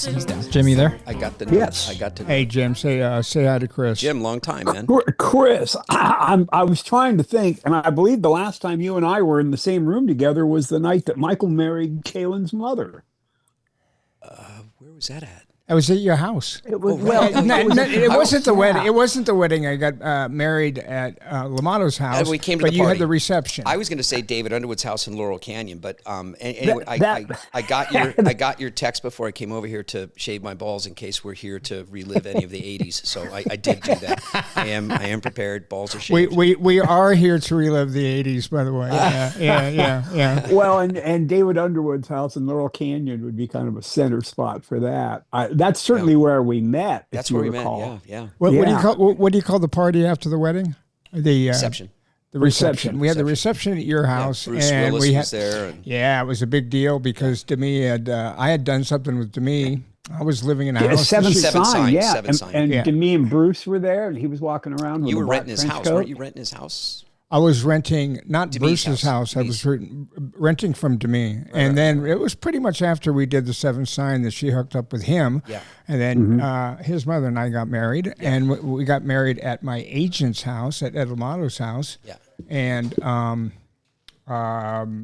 He's down. Jimmy there? I got the Yes. I got to Hey, Jim, say hi to Chris. Jim, long time, man. Chris, I was trying to think, and I believe the last time you and I were in the same room together was the night that Michael married Kaylin's mother. Where was that at? I was at your house. It was It wasn't the wedding. Yeah. It wasn't the wedding. I got married at Lamato's house. We came to but the you party. had the reception. I was going to say David Underwood's house in Laurel Canyon, but anyway, That- I got your text before I came over here to shave my balls in case we're here to relive any of the '80s. So I did do that. I am prepared. Balls are shaved. we are here to relive the '80s, by the way. Yeah. Well, and David Underwood's house in Laurel Canyon would be kind of a center spot for that. That's certainly where we met. That's if you where we recall. met. Yeah. What do you Yeah. what do you call the party after the wedding? The Reception. The reception. We had the reception at your house, Bruce and Willis we had was there. And yeah, it was a big deal because Demi had I had done something with Demi. I was living in a Yeah, house. Seventh Seventh Sign, Sign, yeah. Seventh Sign. And Yeah. me and Bruce were there, and he was walking around with you a were black renting his trench house, coat. weren't you? Renting his house. I was renting, not Demi's Bruce's house. I was Demi's. renting from Demi. And then it was pretty much after we did the Seventh Sign that she hooked up with him. Yeah. And then his mother and I got married. And we got married at my agent's house, at Ed Lamato's house. Yeah. And I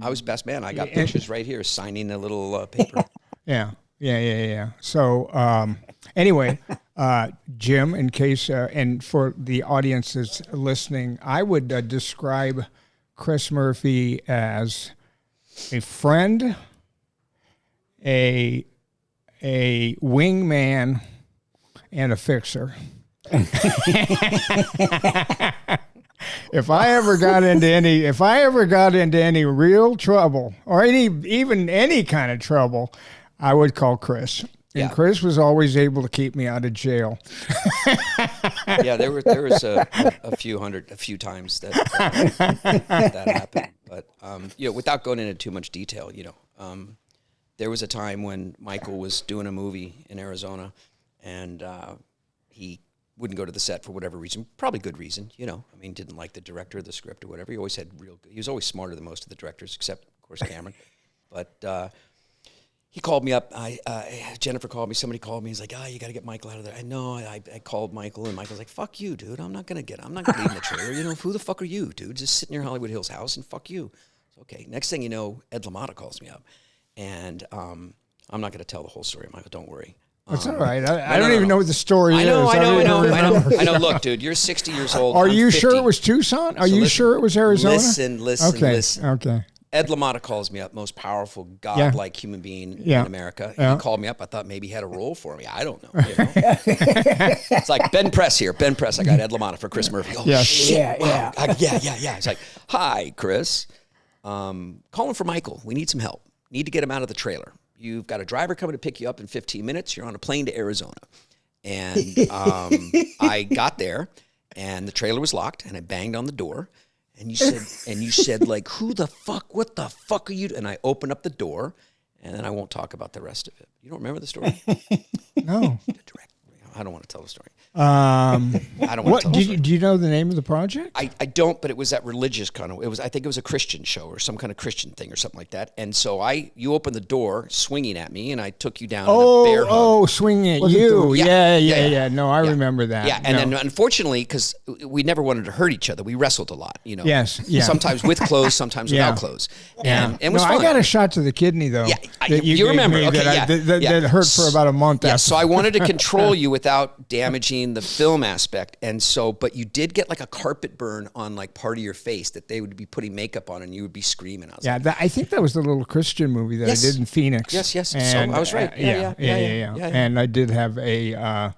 was best man. I got pictures right here signing a little paper. yeah. So anyway, Jim, in case, and for the audience that's listening, I would describe Chris Murphy as a friend, a wingman, and a fixer. If I ever got into any real trouble or even any kind of trouble, I would call Chris. And Yeah. Chris was always able to keep me out of jail. Yeah, there was a few times that happened. But without going into too much detail, there was a time when Michael was doing a movie in Arizona, and he wouldn't go to the set for whatever reason, probably good reason. Didn't like the director of the script or whatever. He was always smarter than most of the directors, except of course Cameron. But he called me up. Jennifer called me. Somebody called me. He's like, you got to get Michael out of there. I know. I called Michael, and Michael's like, fuck you, dude. I'm not gonna leave in the trailer. Who the fuck are you, dude? Just sit in your Hollywood Hills house and fuck you. So, okay. Next thing you know, Ed LaMotta calls me up, and I'm not gonna tell the whole story, Michael. Don't worry. That's all right. I don't even know what the story I is. know. I I know. Look, dude, you're 60 years old. Are I'm you 50. sure it was Tucson? Are you sure it was Arizona? Listen. Okay. Ed LaMotta calls me up, most powerful, godlike human being in America. Yeah. He called me up. I thought maybe he had a role for me. I don't know. It's like Ben Press here. Ben Press. I got Ed LaMotta for Chris Murphy. Oh, Yeah. shit. Yeah, Wow. Yeah. It's like, hi, Chris. Calling for Michael. We need some help. Need to get him out of the trailer. You've got a driver coming to pick you up in 15 minutes. You're on a plane to Arizona. And I got there, and the trailer was locked, and I banged on the door. And you said, like, who the fuck, what the fuck are you? And I opened up the door, and then I won't talk about the rest of it. You don't remember the story? No. I don't want to tell the story. I don't want to tell the story. Do you know the name of the project? I don't, but it was that religious kind of. I think it was a Christian show or some kind of Christian thing or something like that. And so you opened the door, swinging at me, and I took you down in a bear hug. Swinging at you. Yeah. No, I remember that. Yeah, and then unfortunately, because we never wanted to hurt each other, we wrestled a lot. Yes. Yeah. Sometimes with clothes, sometimes without clothes. And it was no, fun. I got a shot to the kidney though. Yeah, that you gave remember? me Okay, that hurt for about a month. Yeah, after. so I wanted to control you without damaging the film aspect, and so, but you did get like a carpet burn on like part of your face that they would be putting makeup on, and you would be screaming. I was like, I think that was the little Christian movie that I did in Phoenix. Yes. And, so I was right. Yeah. And I did have a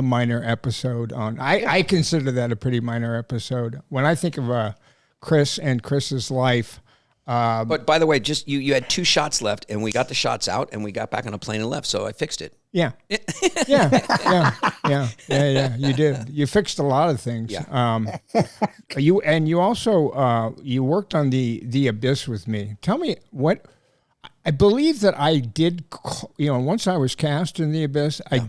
minor episode on. I consider that a pretty minor episode. When I think of Chris and Chris's life. But by the way, just you had 2 shots left, and we got the shots out, and we got back on a plane and left. So I fixed it. Yeah. You did. You fixed a lot of things. Yeah. You also you worked on the Abyss with me. Tell me what. I believe that I did. Once I was cast in the Abyss, I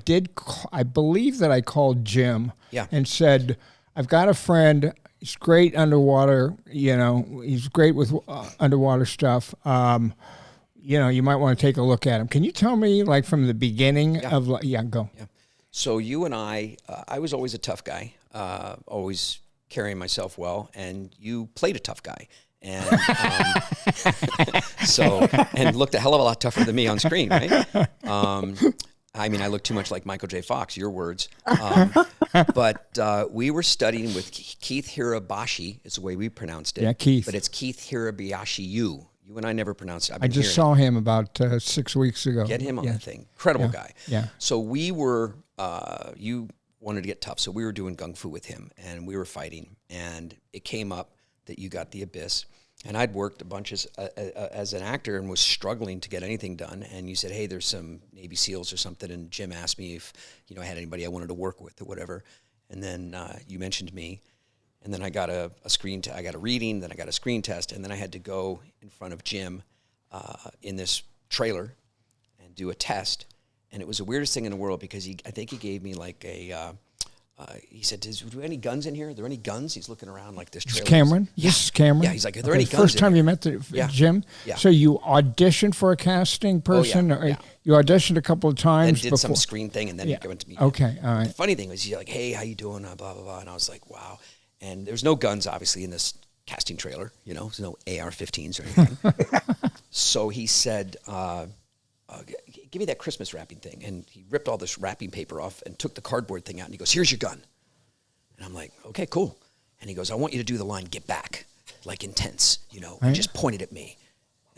believe that I called Jim. Yeah. And said, I've got a friend. He's great underwater. He's great with underwater stuff. you might want to take a look at them. Can you tell me, like, from the beginning of, go. Yeah. So you and I was always a tough guy, always carrying myself well, and you played a tough guy. And and looked a hell of a lot tougher than me on screen, right? I mean, I look too much like Michael J. Fox, your words. But we were studying with Keith Hirabayashi, is the way we pronounced it. Yeah, Keith. But it's Keith Hirabayashi. You and I never pronounced it. I just saw him about 6 weeks ago. Get him on the thing. Incredible guy. Yeah. So we were, you wanted to get tough, so we were doing gung fu with him, and we were fighting, and it came up that you got the Abyss, and I'd worked a bunch as an actor and was struggling to get anything done, and you said, hey, there's some Navy SEALs or something, and Jim asked me if I had anybody I wanted to work with or whatever, and then you mentioned me, and then I got I got a reading, then I got a screen test, and then I had to go in front of Jim in this trailer and do a test, and it was the weirdest thing in the world because I think he gave me like a he said, "Is there any guns in here? Are there any guns?" He's looking around like this trailer. Cameron? Yeah. This is Cameron? Yeah, he's like, "Are there any guns First in time here?" you met Jim? Yeah. So you auditioned for a casting person? yeah. You auditioned a couple of times And did before? some screen thing, and then you went to meet. Okay, all right. The funny thing was, he's like, "Hey, how you doing?" Blah, blah, blah. And I was like, wow. And there's no guns, obviously, in this casting trailer. There's no AR-15s or anything. So he said, give me that Christmas wrapping thing. And he ripped all this wrapping paper off and took the cardboard thing out, and he goes, here's your gun. And I'm like, okay, cool. And he goes, I want you to do the line, get back, like intense, and just pointed at me.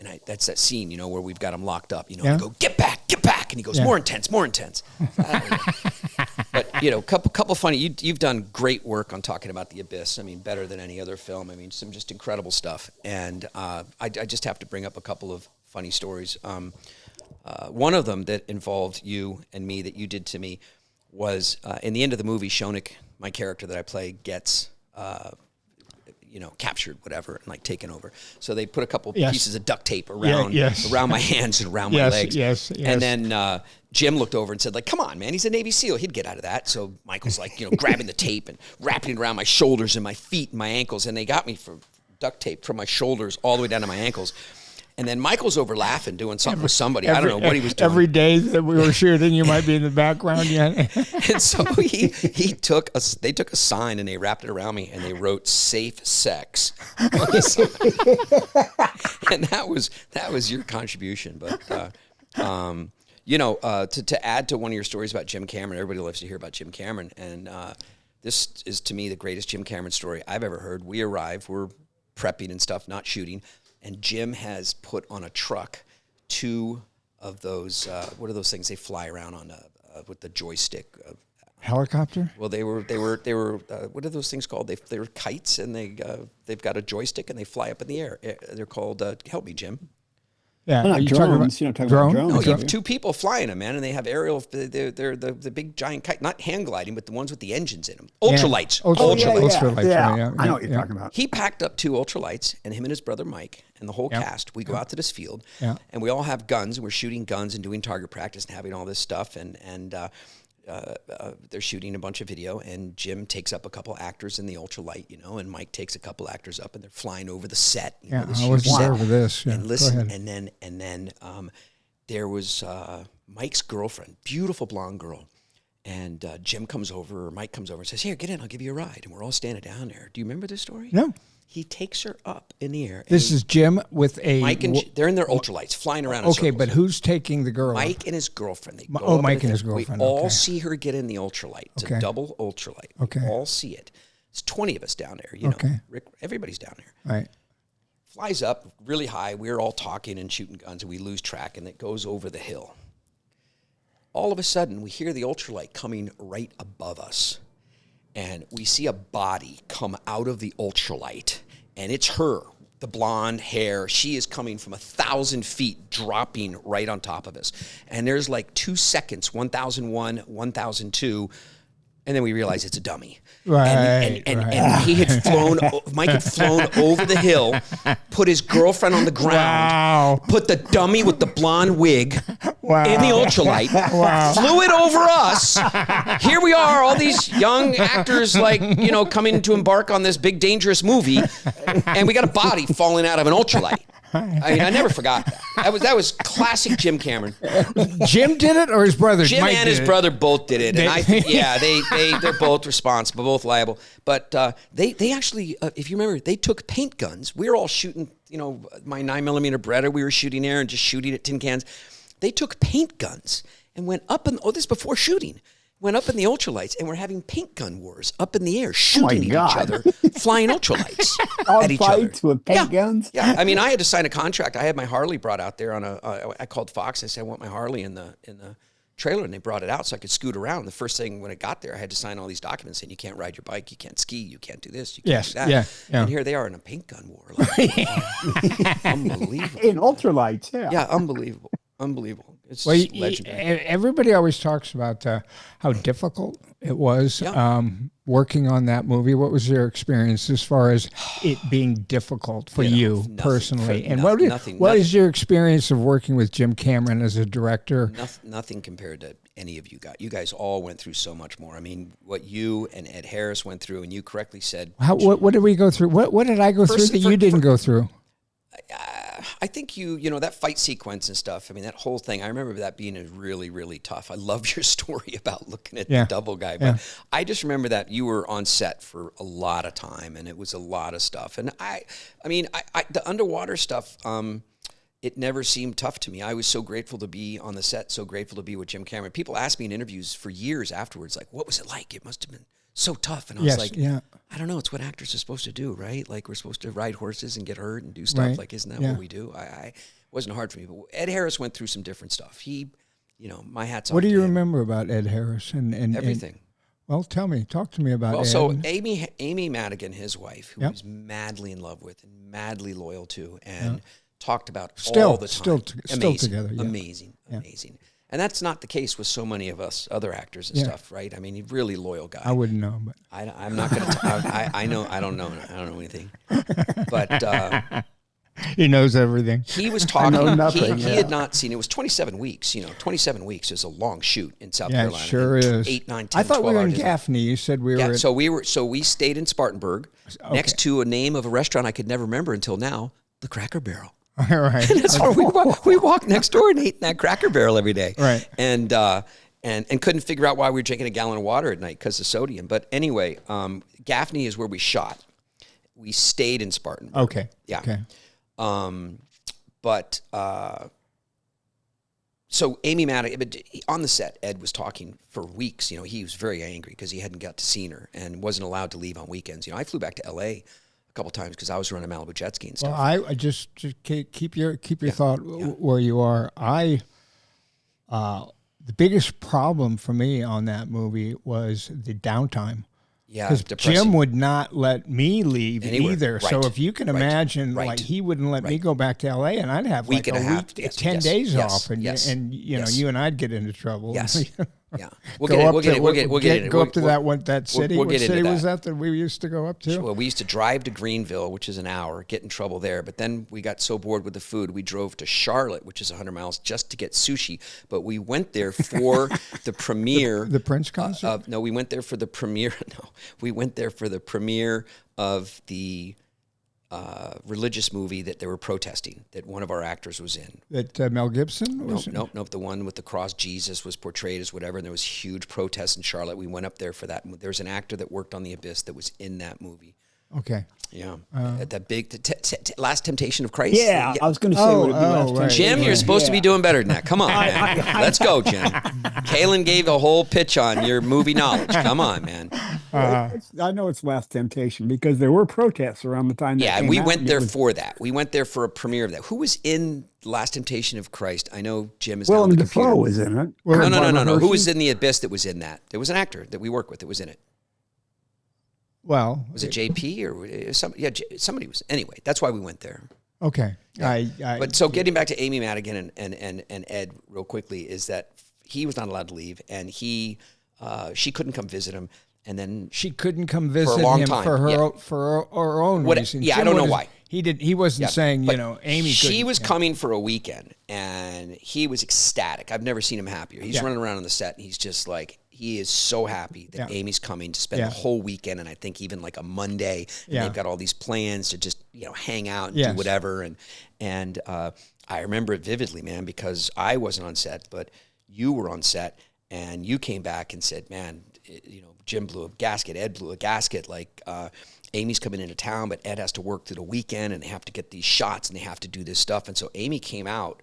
And that's that scene, where we've got him locked up, I go, get back. And he goes, more intense. But, couple funny, you've done great work on talking about the Abyss. I mean, better than any other film. I mean, some just incredible stuff. And I just have to bring up a couple of funny stories. One of them that involved you and me that you did to me was in the end of the movie, Shonik, my character that I play, gets captured, whatever, and like taken over. So they put a couple pieces of duct tape around my hands and around my legs. Yes. And then Jim looked over and said, like, come on, man, he's a Navy SEAL. He'd get out of that. So Michael's like, grabbing the tape and wrapping it around my shoulders and my feet and my ankles. And they got me for duct tape from my shoulders all the way down to my ankles. And then Michael's over laughing, doing something with somebody. I don't know what he was doing. Every day that we were shooting, you might be in the background. Yeah. And so they took a sign and they wrapped it around me and they wrote "safe sex" on the sign. And that was your contribution. But to add to one of your stories about Jim Cameron, everybody loves to hear about Jim Cameron, and this is to me the greatest Jim Cameron story I've ever heard. We arrive, we're prepping and stuff, not shooting. And Jim has put on a truck 2 of those, what are those things they fly around on with the joystick? Helicopter? Well, they were what are those things called? They were kites, and they've got a joystick, and they fly up in the air. They're called, help me, Jim. Yeah, not drones. You're not talking about drones. No, you have 2 people flying them, man, and they have aerial. They're the big giant kite, not hang gliding, but the ones with the engines in them. Ultralights. Ultralights. Yeah. I know what you're talking about. He packed up 2 ultralights, and him and his brother Mike and the whole cast. We go out to this field, and we all have guns, and we're shooting guns and doing target practice and having all this stuff, and they're shooting a bunch of video, and Jim takes up a couple actors in the ultralight, and Mike takes a couple actors up, and they're flying over the set. I was aware of this. Yeah. And listen, and then there was Mike's girlfriend, beautiful blonde girl, and Jim comes over, or Mike comes over and says, "Here, get in, I'll give you a ride." And we're all standing down there. Do you remember this story? No. He takes her up in the air. This is Jim with a... Mike and they're in their ultralights, flying around in Okay, circles. but who's taking the girl? Mike and his girlfriend. They Mike and his girlfriend. We all see her get in the ultralight. It's a double ultralight. Okay. We all see it. There's 20 of us down there, know. Rick, everybody's down there. Right. Flies up really high. We're all talking and shooting guns, and we lose track, and it goes over the hill. All of a sudden, we hear the ultralight coming right above us, and we see a body come out of the ultralight. And it's her, the blonde hair. She is coming from 1,000 feet, dropping right on top of us. And there's like 2 seconds, 1,001, 1,002, and then we realize it's a dummy. Right. And he had flown, Mike had flown over the hill, put his girlfriend on the ground, put the dummy with the blonde wig in the ultralight, flew it over us. Here we are, all these young actors, coming to embark on this big, dangerous movie, and we got a body falling out of an ultralight. I mean, I never forgot that. That was classic Jim Cameron. Jim did it, or his brother? Jim Mike and his did it? brother both did it, and I think, they're both responsible, both liable. But they actually, if you remember, they took paint guns. We were all shooting, my 9mm Beretta. We were shooting there and just shooting at tin cans. They took paint guns and went up in. This is before shooting. Went up in the ultralights and we're having paint gun wars up in the air, shooting at each other, flying ultralights at each other. Fights with paint guns? Yeah, I mean, I had to sign a contract. I had my Harley brought out there on I called Fox. I said, I want my Harley in the trailer, and they brought it out so I could scoot around. The first thing when it got there, I had to sign all these documents saying you can't ride your bike, you can't ski, you can't do this, you can't do that. Yeah. And here they are in a paint gun war. Like, unbelievable. In ultralights, yeah. Yeah, unbelievable. It's legendary. Everybody always talks about how difficult it was working on that movie. What was your experience as far as it being difficult for you personally? And what is your experience of working with Jim Cameron as a director? Nothing compared to any of you guys. You guys all went through so much more. I mean, what you and Ed Harris went through, and you correctly said. What did we go through? What did I go through that you didn't go through? I think that fight sequence and stuff. I mean, that whole thing. I remember that being really, really tough. I love your story about looking at the double guy, but I just remember that you were on set for a lot of time, and it was a lot of stuff. And I mean, the underwater stuff. It never seemed tough to me. I was so grateful to be on the set, so grateful to be with Jim Cameron. People asked me in interviews for years afterwards, like, "What was it like? It must have been so tough." And I was like, I don't know. It's what actors are supposed to do, right? Like, we're supposed to ride horses and get hurt and do stuff. Right. Like, isn't that what we do? It wasn't hard for me. But Ed Harris went through some different stuff. He, my hat's off. What do you remember about Ed Harris and everything? Well, talk to me about Ed. Well, so Amy Madigan, his wife, who was madly in love with and madly loyal to, and talked about all the time. Still together. Yeah. Amazing. And that's not the case with so many of us other actors and stuff, right? I mean, he's a really loyal guy. I wouldn't know, but I'm not going to. I know. I don't know anything. But he knows everything. He was talking. I know nothing, he had not seen. It was 27 weeks. 27 weeks is a long shoot in South Carolina. Yeah, sure is. 8, 9, 10, I thought 12 we were in hours. Gaffney. You said we were. So we stayed in Spartanburg, next to a name of a restaurant I could never remember until now, the Cracker Barrel. All right. And that's where we walked next door and ate in that Cracker Barrel every day. Right. And couldn't figure out why we were drinking a gallon of water at night because of sodium. But anyway, Gaffney is where we shot. We stayed in Spartanburg. Okay. Yeah. Okay. So Amy Madigan, on the set, Ed was talking for weeks. He was very angry because he hadn't got to see her and wasn't allowed to leave on weekends. I flew back to L.A. a couple times because I was running Malibu Jet Ski and stuff. Well, I just keep your thought where you are. The biggest problem for me on that movie was the downtime. Yeah, because Jim would not let me leave either. Right. So if you can imagine, like he wouldn't let me go back to L.A. and I'd have like a week, 10 days off, and you and I'd get into trouble. Yes. Yeah, we'll get up to that city. We'll what city was that we used to go up to? Well, we used to drive to Greenville, which is an hour, get in trouble there. But then we got so bored with the food, we drove to Charlotte, which is 100 miles, just to get sushi. But we went there for the premiere. The Prince concert? No, we went there for the premiere. No, we went there for the premiere of the religious movie that they were protesting, that one of our actors was in. That Mel Gibson was in? Nope. The one with the cross, Jesus was portrayed as whatever, and there was huge protests in Charlotte. We went up there for that. There's an actor that worked on The Abyss that was in that movie. Okay. Yeah. That big, Last Temptation of Christ. Yeah, I was going to say would it be Last Temptation. Jim, you're supposed to be doing better than that. Come on, man. Let's go, Jim. Kalen gave a whole pitch on your movie knowledge. Come on, man. I know it's Last Temptation because there were protests around the time that and came we out, went there for that. We went there for a premiere of that. Who was in Last Temptation of Christ? I know Jim is now on the computer. Willem Dafoe was in it. No. Who was in The Abyss that was in that? There was an actor that we work with that was in it. Well, was it JP or somebody? Yeah, somebody was. Anyway, that's why we went there. Okay. Yeah. But so getting back to Amy Madigan and Ed real quickly is that he was not allowed to leave, and she couldn't come visit him, and then she couldn't come visit him for her own reason. Yeah, I don't know why. He wasn't saying, Amy. She was coming for a weekend, and he was ecstatic. I've never seen him happier. He's running around on the set, and he's just like, he is so happy that Amy's coming to spend the whole weekend, and I think even like a Monday, and they've got all these plans to just hang out and Yes. do whatever. And I remember it vividly, man, because I wasn't on set, but you were on set, and you came back and said, man, Jim blew a gasket, Ed blew a gasket, like Amy's coming into town, but Ed has to work through the weekend, and they have to get these shots, and they have to do this stuff. And so Amy came out,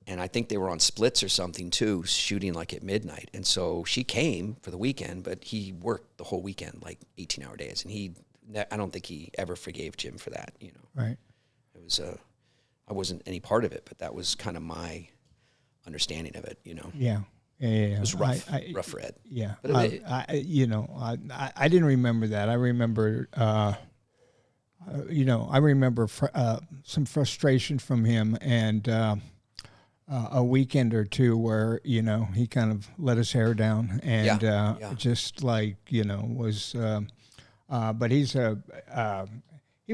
and I think they were on splits or something too, shooting like at midnight. And so she came for the weekend, but he worked the whole weekend, like 18-hour days. And I don't think he ever forgave Jim for that, Right. It was, I wasn't any part of it, but that was kind of my understanding of it, Yeah. Yeah. It was rough, rough for Ed. Yeah. But I didn't remember that. I remember, some frustration from him, and a weekend or two where, he kind of let his hair down, and just like, was, but he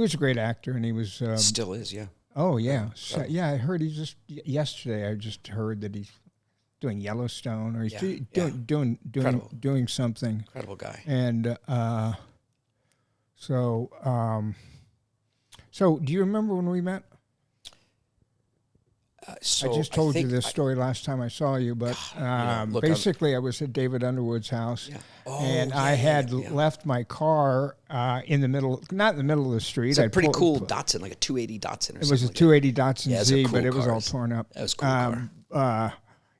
was a great actor, and he was... Still is, yeah. Oh, yeah. So, I heard yesterday I just heard that he's doing Yellowstone, or he's doing something. Incredible guy. And so do you remember when we met? I just told you this story last time I saw you, but basically I was at David Underwood's house, and I had left my car in the middle, not in the middle of the street. It's a pretty cool Datsun, like a 280 Datsun. It was a 280 Datsun Z, cool but it was all cars. torn up. That was a cool car.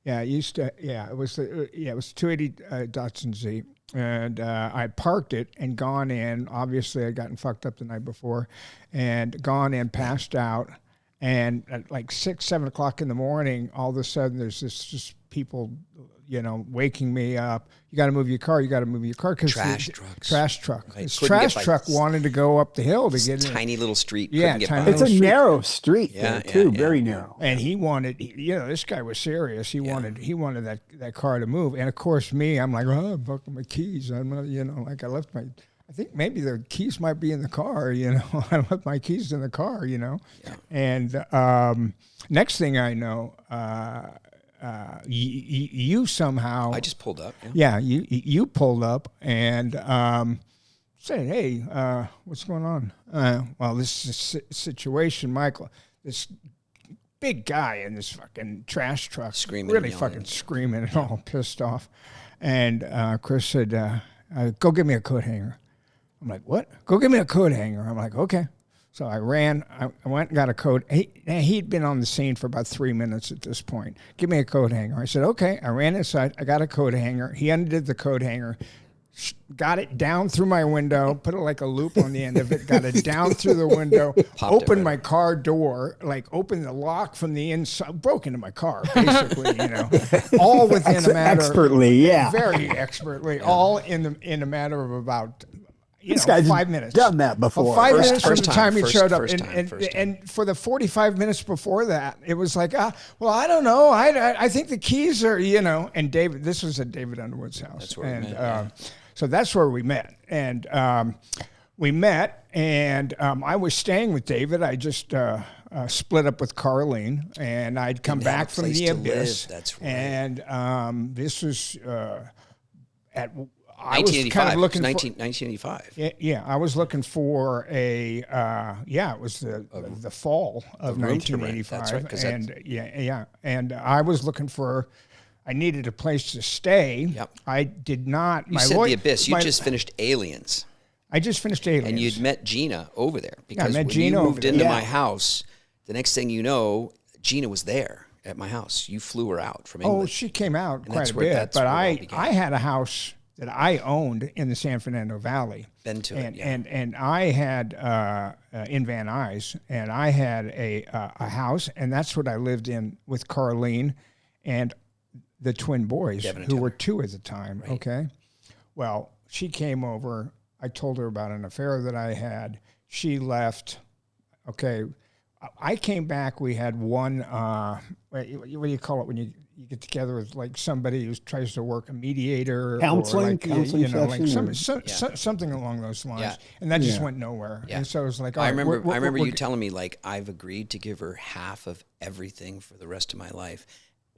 It used to. Yeah, it was 280 Datsun Z, and I parked it and gone in. Obviously, I'd gotten fucked up the night before, and gone in, passed out. And at like 6, 7 o'clock in the morning, all of a sudden there's just people, waking me up. You got to move your car. You got to move your car, because trash trucks. Trash truck. Right. This trash truck wanted to go up the hill to get in. Tiny little street. Yeah, couldn't get tiny by. It's a street. narrow street there, too, yeah. very narrow. And he wanted, this guy was serious. He wanted that car to move. And of course, me, I'm like, oh, fucking my keys. I'm not, like I left my. I think maybe the keys might be in the car, I left my keys in the car, Yeah. And next thing I know, you somehow... I just pulled up. Yeah, you pulled up and said, hey, what's going on? Well, this is a situation, Michael. This big guy in this fucking trash truck, Screaming really and yelling. fucking screaming and all pissed off. And Chris said, go get me a coat hanger. I'm like, what? Go get me a coat hanger. I'm like, okay. So I ran. I went and got a coat. He'd been on the scene for about 3 minutes at this point. Give me a coat hanger. I said, okay. I ran inside. I got a coat hanger. He undid the coat hanger, got it down through my window, put it like a loop on the end of it, got it down through the window, opened my car door, like opened the lock from the inside, broke into my car, basically, all within a matter... Expertly, yeah. Very expertly, all in a matter of about... This guy's 5 minutes. done that before. 5 minutes from the time he showed up. First time. And for the 45 minutes before that, it was like, well, I don't know. I think the keys are, and this was at David Underwood's house. That's where we met. So that's where we met. And we met, and I was staying with David. I just split up with Carradine, and I'd come back from the Abyss. That's right. And this was at... I 1985. was kind of looking 1985. Yeah, I was looking for a. It was the fall of 1985. That's right. And I was looking for. I needed a place to stay. Yep. I did not. You said The Abyss. You just finished Aliens. I just finished Aliens. And you'd met Gina over there, because when Gina you moved into there. my house, the next thing you know, Gina was there at my house. You flew her out from England. Oh, she came out quite that's a where- bit, that's but where it all began. I had a house that I owned in the San Fernando Valley. Been to it, yeah. And I had in Van Nuys, and I had a house, and that's what I lived in with Carradine and the twin boys, Devin and who Taylor. were 2 at the time. Right. Okay, well, she came over. I told her about an affair that I had. She left. Okay, I came back. We had one. What do you call it when you get together with like somebody who tries to work a mediator, Counseling? or like, Counseling like session, something along those lines. Yeah. And that just Yeah. went nowhere. Yeah. And so it was like, all I right, remember we're you telling me, like, I've agreed to give her half of everything for the rest of my life,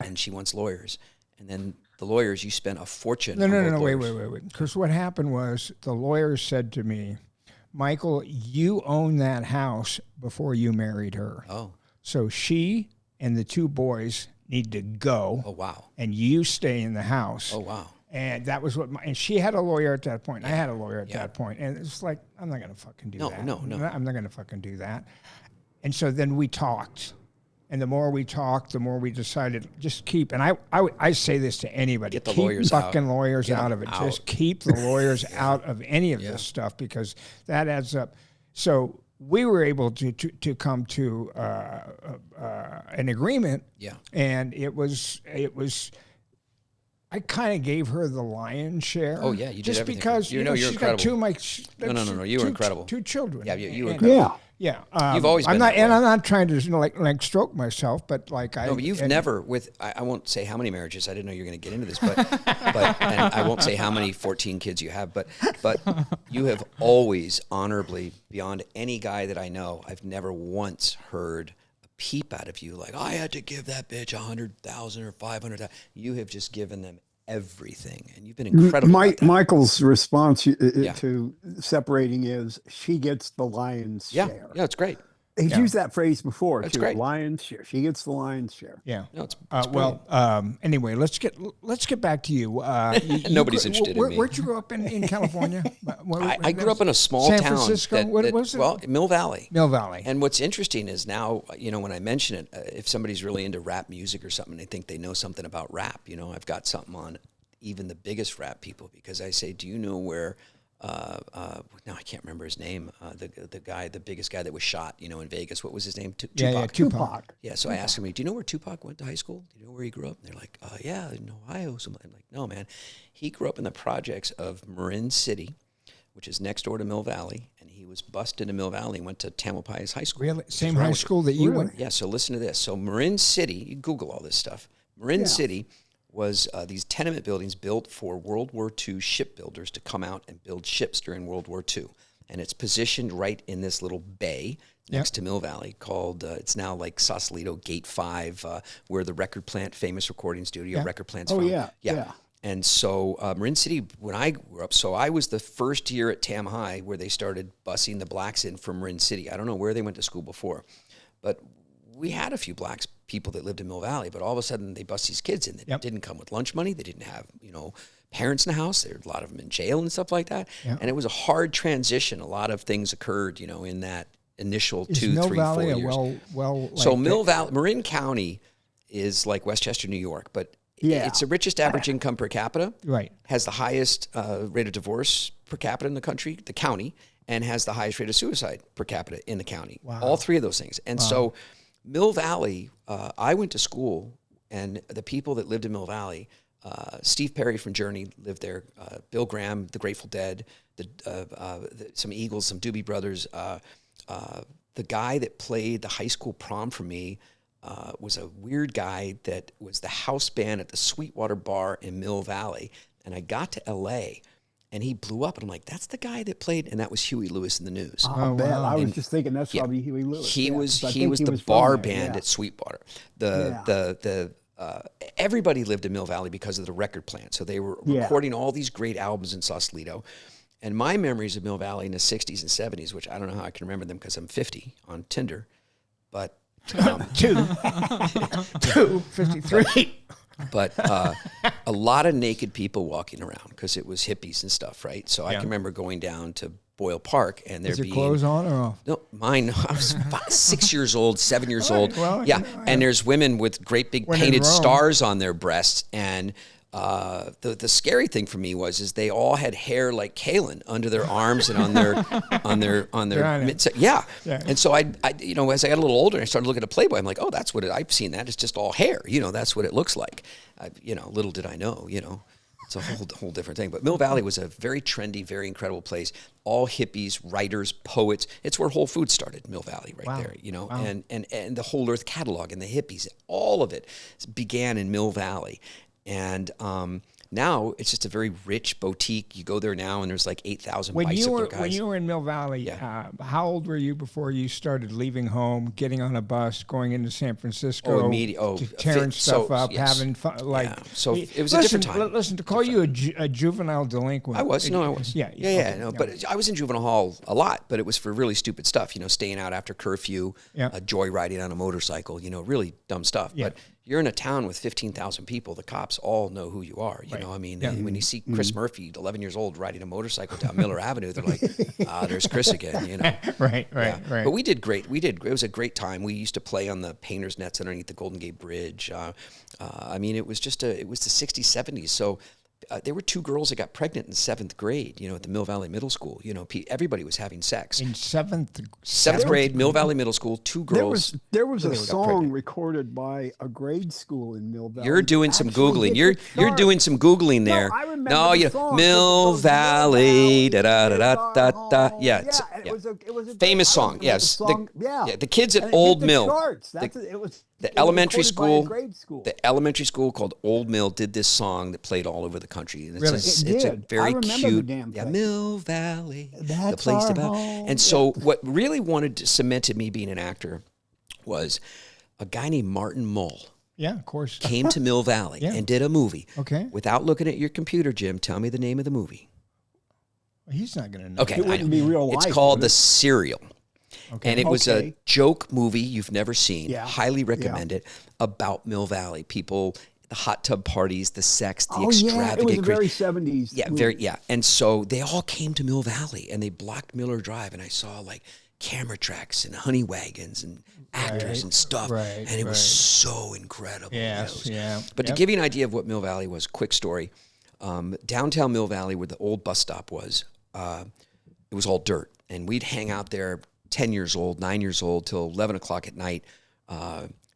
and she wants lawyers. And then the lawyers, you spent a fortune. No, on both wait. lawyers. Because what happened was the lawyers said to me, Michael, you own that house before you married her. Oh. So she and the 2 boys need to go. Oh, wow. And you stay in the house. Oh, wow. And that was and she had a lawyer at that point. I had a lawyer at that point. And it's like, I'm not going to fucking do that. No. I'm not going to fucking do that. And so then we talked. And the more we talked, the more we decided just keep. And I say this to anybody: get the keep lawyers fucking out. lawyers Get out them of it. out. Just keep the lawyers out of any of this stuff, because that adds up. So we were able to come to an agreement. Yeah. And it was. I kind of gave her the lion's share. Oh, yeah, you did just everything. because You know, you're she's got incredible. two. No, you were incredible. 2 children. Yeah, you were And- incredible. Yeah. Yeah, You've always I'm been not, that and way. I'm not trying to like stroke myself, but like No, but you've and- never I won't say how many marriages. I didn't know you were going to get into this, but and I won't say how many 14 kids you have, but you have always honorably, beyond any guy that I know, I've never once heard a peep out of you like, I had to give that bitch 100,000 or 500,000. You have just given them everything, and you've been incredible. about that. Michael's response to separating is she gets the lion's share. Yeah, it's great. He's used that phrase before. That's too. great. Lion's share. She gets the lion's share. Yeah. No, it's Anyway, let's get back to you. Nobody's interested in me. Where'd you grow up in California? I grew up in a small San town. Francisco? What was it? Well, Mill Valley. Mill Valley. And what's interesting is now, when I mention it, if somebody's really into rap music or something, they think they know something about rap. I've got something on even the biggest rap people, because I say, do you know where, now I can't remember his name, the biggest guy that was shot, in Vegas. What was his name? Tupac. Yeah, Tupac. Yeah, so I asked him, do you know where Tupac went to high school? Do you know where he grew up? And they're like, yeah, in Ohio. So I'm like, no, man. He grew up in the projects of Marin City, which is next door to Mill Valley, and he was bused into Mill Valley and went to Tamalpais High School. Really? Same high school that you went? Yeah, so listen to this. So Marin City, you Google all this stuff. Marin City was these tenement buildings built for World War II shipbuilders to come out and build ships during World War II. And it's positioned right in this little bay next to Mill Valley called, it's now like Sausalito Gate 5, where the record plant, famous recording studio, record plant's from. Yeah. And so Marin City, when I grew up, so I was the first year at Tam High where they started busing the blacks in from Marin City. I don't know where they went to school before, but we had a few blacks people that lived in Mill Valley, but all of a sudden they bust these kids in that didn't come with lunch money. They didn't have, parents in the house. There were a lot of them in jail and stuff like that. Yeah. And it was a hard transition. A lot of things occurred, in that initial Is 2, Mill 3, Valley 4 years. So Mill Valley, Marin County is like Westchester, New York, but it's the richest average income per capita. Right. Has the highest rate of divorce per capita in the country, the county, and has the highest rate of suicide per capita in the county. Wow. All 3 of those things. And so Mill Valley, I went to school, and the people that lived in Mill Valley, Steve Perry from Journey lived there, Bill Graham, the Grateful Dead, some Eagles, some Doobie Brothers. The guy that played the high school prom for me was a weird guy that was the house band at the Sweetwater Bar in Mill Valley. And I got to L.A., and he blew up, and I'm like, that's the guy that played, and that was Huey Lewis in the News. I bet. I was just thinking that's probably Huey Lewis. He was the bar band at Sweetwater. Everybody lived in Mill Valley because of the record plant, so they were recording all these great albums in Sausalito. And my memories of Mill Valley in the 60s and 70s, which I don't know how I can remember them because I'm 50 on Tinder, but 53. But a lot of naked people walking around because it was hippies and stuff, right? So I can remember going down to Boyle Park and there being... Is your clothes on or off? No, mine, I was 6 years old, 7 years old. Well, and there's women with great big painted stars on their breasts. And the scary thing for me was they all had hair like Kalen under their arms and on their midsection. Yeah. And so I as I got a little older, I started looking at Playboy. I'm like, oh, that's what I've seen. That it's just all hair. That's what it looks like. Little did I know. It's a whole different thing. But Mill Valley was a very trendy, very incredible place. All hippies, writers, poets. It's where Whole Foods started, Mill Valley, right there. And the Whole Earth catalog and the hippies, all of it began in Mill Valley. And Now it's just a very rich boutique. You go there now, and there's like 8,000 When bicycle guys. When you were in Mill Valley, how old were you before you started leaving home, getting on a bus, going into San Francisco, tearing stuff up, having fun? So it was a different time. Listen, to call you a juvenile delinquent. I was. Yeah. But I was in juvenile hall a lot, but it was for really stupid stuff. Staying out after curfew, joyriding on a motorcycle. Really dumb stuff. Yeah. But you're in a town with 15,000 people. The cops all know who you are. You know, I mean, when you see Chris Murphy, 11 years old, riding a motorcycle down Miller Avenue, they're like, there's Chris again, Right. But we did great. It was a great time. We used to play on the painters' nets underneath the Golden Gate Bridge. I mean, it was the 60s, 70s. So there were 2 girls that got pregnant in 7th grade, at the Mill Valley Middle School. Everybody was having sex. In 7th grade, Mill Valley Middle School, 2 girls. There was a song recorded by a grade school in Mill Valley. You're doing some Googling. You're doing some Googling there. No, I remember the song. Mill Valley, da-da-da-da-da-da. Yeah, it was a famous song. Yes. The kids at Old Mill. The elementary school called Old Mill did this song that played all over the country. And it's a very cute, Mill Valley, the place to be. And so what really cemented me being an actor was a guy named Martin Mull. Yeah, of course. Came to Mill Valley and did a movie. Okay. Without looking at your computer, Jim, tell me the name of the movie. He's not going to know. Okay, it wouldn't be real life. It's called The Serial. Okay. And it was a joke movie you've never seen. Yeah. Highly recommend it. About Mill Valley. People, the hot tub parties, the sex, the extravagant. It was a very 70s. Yeah, movie. And so they all came to Mill Valley and they blocked Miller Drive, and I saw like camera tracks and honey wagons and actors and stuff. And it was so incredible. Yes, But to give you an idea of what Mill Valley was, quick story. Downtown Mill Valley, where the old bus stop was, it was all dirt. And we'd hang out there 10 years old, 9 years old, till 11 o'clock at night,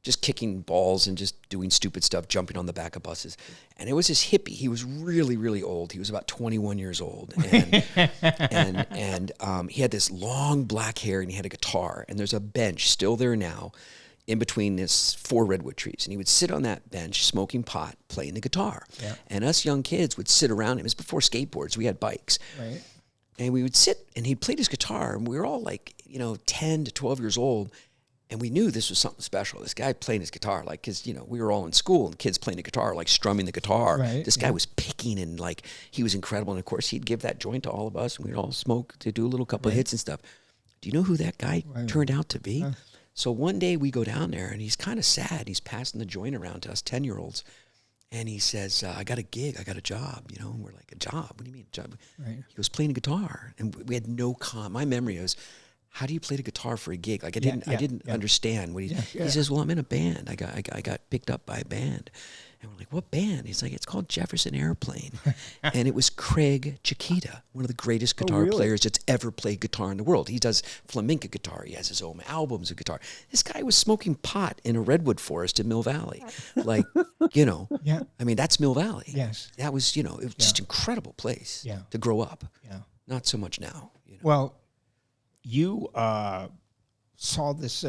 just kicking balls and just doing stupid stuff, jumping on the back of buses. And it was this hippie. He was really, really old. He was about 21 years old. And he had this long black hair, and he had a guitar. And there's a bench still there now in between this 4 redwood trees. And he would sit on that bench smoking pot, playing the guitar. Yeah. And us young kids would sit around him. It was before skateboards. We had bikes. Right. And we would sit, and he played his guitar, and we were all like, 10 to 12 years old, and we knew this was something special. This guy playing his guitar, like, because, we were all in school, and kids playing the guitar, like strumming the guitar. Right, this guy was picking, and like, he was incredible. And of course, he'd give that joint to all of us, and we'd all smoke to do a little couple of hits and stuff. Do you know who that guy turned out to be? So one day we go down there, and he's kind of sad. He's passing the joint around to us 10-year-olds. And he says, I got a gig, I got a job, And we're like, a job? What do you mean, a job? Right. He was playing a guitar. And we had no my memory was, how do you play the guitar for a gig? Like, I didn't understand what he says, well, I'm in a band. I got picked up by a band. And we're like, what band? He's like, it's called Jefferson Airplane. And it was Craig Chiquita, one of the greatest guitar players that's ever played guitar in the world. He does flamenco guitar. He has his own albums of guitar. This guy was smoking pot in a redwood forest in Mill Valley. Like, I mean, that's Mill Valley. Yes. That was, it was just an incredible place to grow up. Yeah. Not so much now. Well, you saw this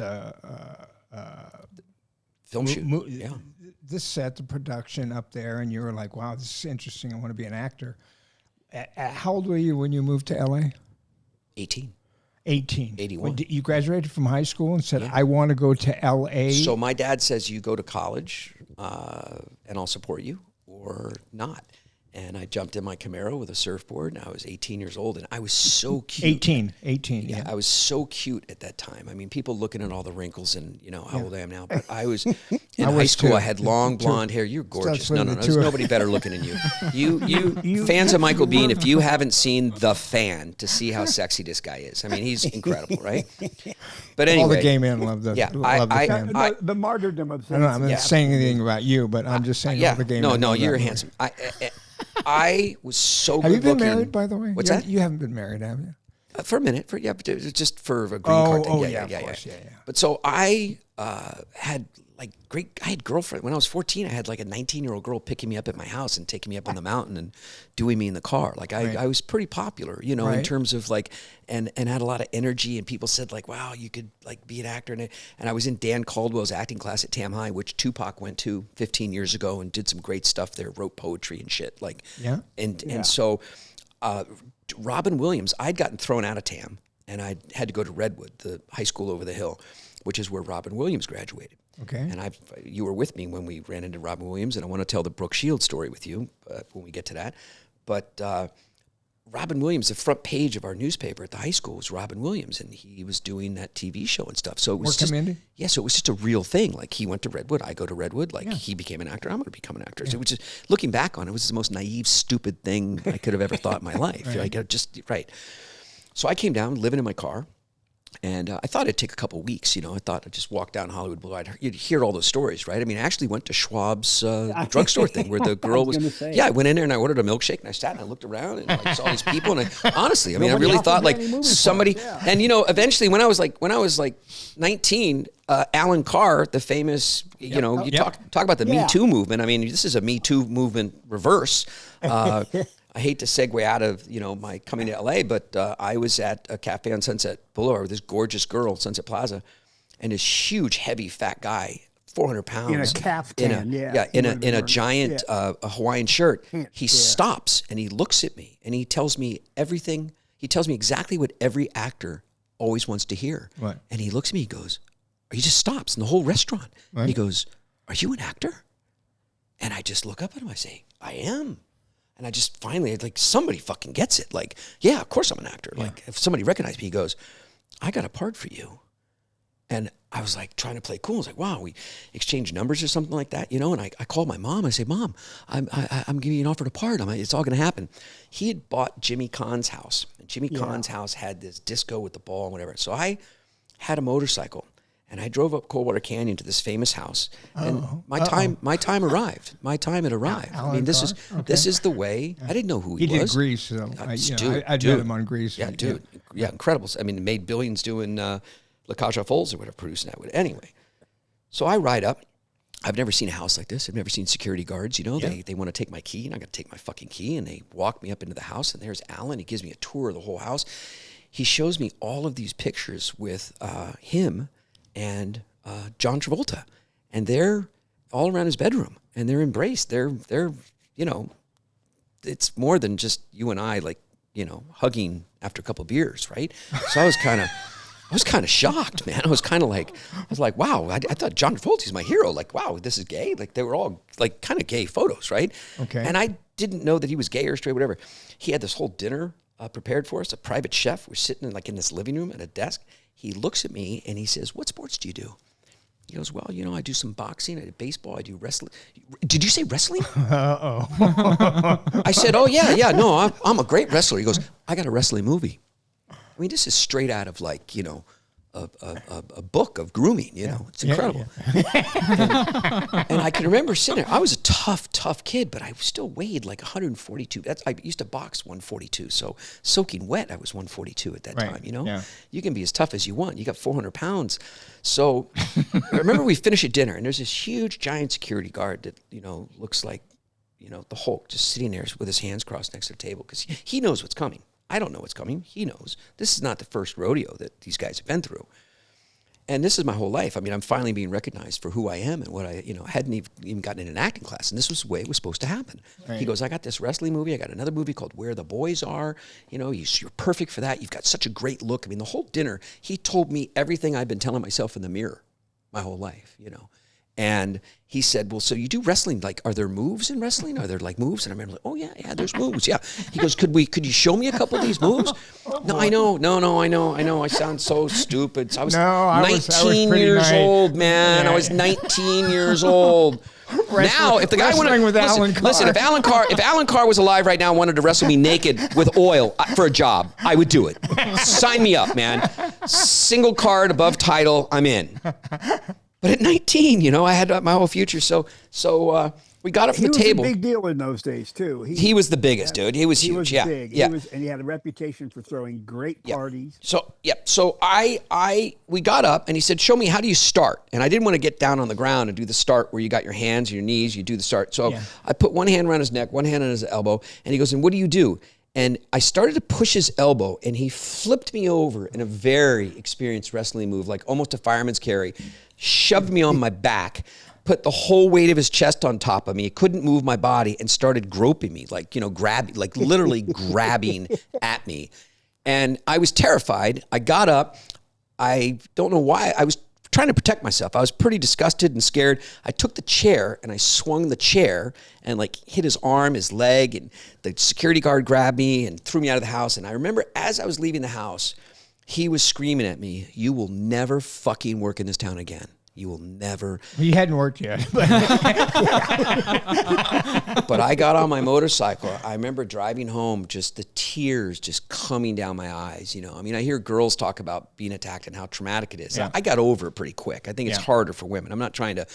film shoot. This set, the production up there, and you were like, wow, this is interesting. I want to be an actor. How old were you when you moved to L.A.? 18. 18. 81. You graduated from high school and said, I want to go to L.A.? So my dad says, you go to college, and I'll support you, or not. And I jumped in my Camaro with a surfboard, and I was 18 years old, and I was so cute. 18, I was so cute at that time. I mean, people looking at all the wrinkles and, how old I am now. But I was, in high school, I had long blonde hair. You're gorgeous. No, there's nobody better looking than you. You fans of Michael Biehn, if you haven't seen The Fan, to see how sexy this guy is. I mean, he's incredible, right? But anyway. All the gay men love the Fan. The martyrdom of sex. I'm not saying anything about you, but I'm just saying all the gay men. No, you're handsome. I was so good looking. Have you been looking. married, by the way? What's that? You haven't been married, have you? For a minute. Just for a green card thing. Yeah. But so I had like I had girlfriend when I was 14. I had like a 19-year-old girl picking me up at my house and taking me up on the mountain and doing me in the car. Like I was pretty popular, you know, in terms of like, and had a lot of energy, and people said like, wow, you could like be an actor. And I was in Dan Caldwell's acting class at Tam High, which Tupac went to 15 years ago and did some great stuff there, wrote poetry and shit. Like, and so Robin Williams, I'd gotten thrown out of Tam and I had to go to Redwood, the high school over the hill, which is where Robin Williams graduated. Okay. And you were with me when we ran into Robin Williams, and I want to tell the Brooke Shields story with you when we get to that. But Robin Williams, the front page of our newspaper at the high school was Robin Williams, and he was doing that TV show and stuff. So it was so it was just a real thing. Like he went to Redwood, I go to Redwood. Like he became an actor, I'm going to become an actor. So it was just, looking back on it, was the most naive, stupid thing I could have ever thought in my life. So I came down, living in my car. And I thought it'd take a couple of weeks, you know. I thought I'd just walk down Hollywood Boulevard. You'd hear all those stories, right? I mean, I actually went to Schwab's drugstore thing where the girl was. I went in there and I ordered a milkshake and I sat and I looked around and like saw these people. And honestly, I mean, I really thought like somebody. And you know, eventually when I was like 19, Alan Carr, the famous, you know, you talk about the Me Too movement. I mean, this is a Me Too movement reverse. I hate to segue out of, you know, my coming to LA, but I was at a cafe on Sunset Boulevard with this gorgeous girl, Sunset Plaza, and this huge, heavy, fat guy, 400 pounds. In a caftan, in a giant a Hawaiian shirt. He stops and he looks at me and he tells me everything. He tells me exactly what every actor always wants to hear. Right. And he looks at me, he goes, he just stops in the whole restaurant. Right. And he goes, "Are you an actor?" And I just look up at him, I say, "I am." And I just finally, like, somebody fucking gets it. Like, yeah, of course I'm an actor. Yeah. Like, if somebody recognized me, he goes, "I got a part for you." And I was like trying to play cool. I was like, wow, we exchanged numbers or something like that, you know? And I called my mom. I say, "Mom, I'm giving you an offer to part. It's all going to happen." He had bought Jimmy Cahn's house. And Jimmy Cahn's house had this disco with the ball and whatever. So I had a motorcycle. And I drove up Coldwater Canyon to this famous house, and my time arrived. My time had arrived. I mean, this is the way. I didn't know who he was. He did Grease, so I did him on Grease. Yeah, dude. Yeah, incredible. I mean, made billions doing La Cage aux Folles or whatever, producing that. Anyway, so I ride up. I've never seen a house like this. I've never seen security guards. You know, they want to take my key, and I got to take my fucking key, and they walk me up into the house, and there's Alan. He gives me a tour of the whole house. He shows me all of these pictures with him and John Travolta, and they're all around his bedroom, and they're embraced. They're you know, it's more than just you and I, like, you know, hugging after a couple of beers, right? So I was kind of shocked, man. I was like, wow, I thought John Travolta's my hero. Like, wow, this is gay. Like, they were all like kind of gay photos, right? Okay. And I didn't know that he was gay or straight, whatever. He had this whole dinner prepared for us. A private chef. We're sitting in this living room at a desk. He looks at me and he says, "What sports do you do?" He goes, "Well, you know, I do some boxing, I do baseball, I do wrestling." "Did you say wrestling?" Uh-oh. I said, "Oh, yeah, no, I'm a great wrestler." He goes, "I got a wrestling movie." I mean, this is straight out of, like, you know, a book of grooming, you know. It's incredible. And I can remember sitting there. I was a tough kid, but I still weighed like 142. I used to box 142, so soaking wet, I was 142 at that time, you know. Yeah. You can be as tough as you want. You got 400 pounds. So I remember we finish at dinner, and there's this huge, giant security guard that, you know, looks like, you know, the Hulk, just sitting there with his hands crossed next to the table, because he knows what's coming. I don't know what's coming. He knows. This is not the first rodeo that these guys have been through. And this is my whole life. I mean, I'm finally being recognized for who I am and what I, you know, hadn't even gotten in an acting class. And this was the way it was supposed to happen. Right. He goes, "I got this wrestling movie. I got another movie called Where the Boys Are. You know, you're perfect for that. You've got such a great look." I mean, the whole dinner, he told me everything I've been telling myself in the mirror my whole life, you know. And he said, "Well, so you do wrestling, like, are there moves in wrestling? Are there like moves?" And I remember, like, "Oh yeah, there's moves, yeah." He goes, could you show me a couple of these moves?" "No, I know. I sound so stupid." So I was 19 years old, man. I was 19 years old. Now, if the guy wanted to listen, if Alan Carr was alive right now and wanted to wrestle me naked with oil for a job, I would do it. Sign me up, man. Single card above title, I'm in. But at 19, you know, I had my whole future. So we we got up from He the was table. a big deal in those days too. He was the biggest, dude. He was He huge. was Yeah. big. Yeah. And he had a reputation for throwing great parties. So we got up and he said, show me, how do you start? And I didn't want to get down on the ground and do the start where you got your hands, your knees, you do the start. So I put one hand around his neck, one hand on his elbow, and he goes, and what do you do? And I started to push his elbow and he flipped me over in a very experienced wrestling move, like almost a fireman's carry, shoved me on my back, put the whole weight of his chest on top of me. He couldn't move my body and started groping me, like, grabbing, like literally grabbing at me. And I was terrified. I got up. I don't know why. I was trying to protect myself. I was pretty disgusted and scared. I took the chair and I swung the chair and like hit his arm, his leg, and the security guard grabbed me and threw me out of the house. And I remember as I was leaving the house, he was screaming at me, "You will never fucking work in this town again. You will never." He hadn't worked yet. But I got on my motorcycle. I remember driving home, just the tears just coming down my eyes. I mean, I hear girls talk about being attacked and how traumatic it is. Yeah. I got over it pretty quick. I think it's harder for women. I'm not trying to,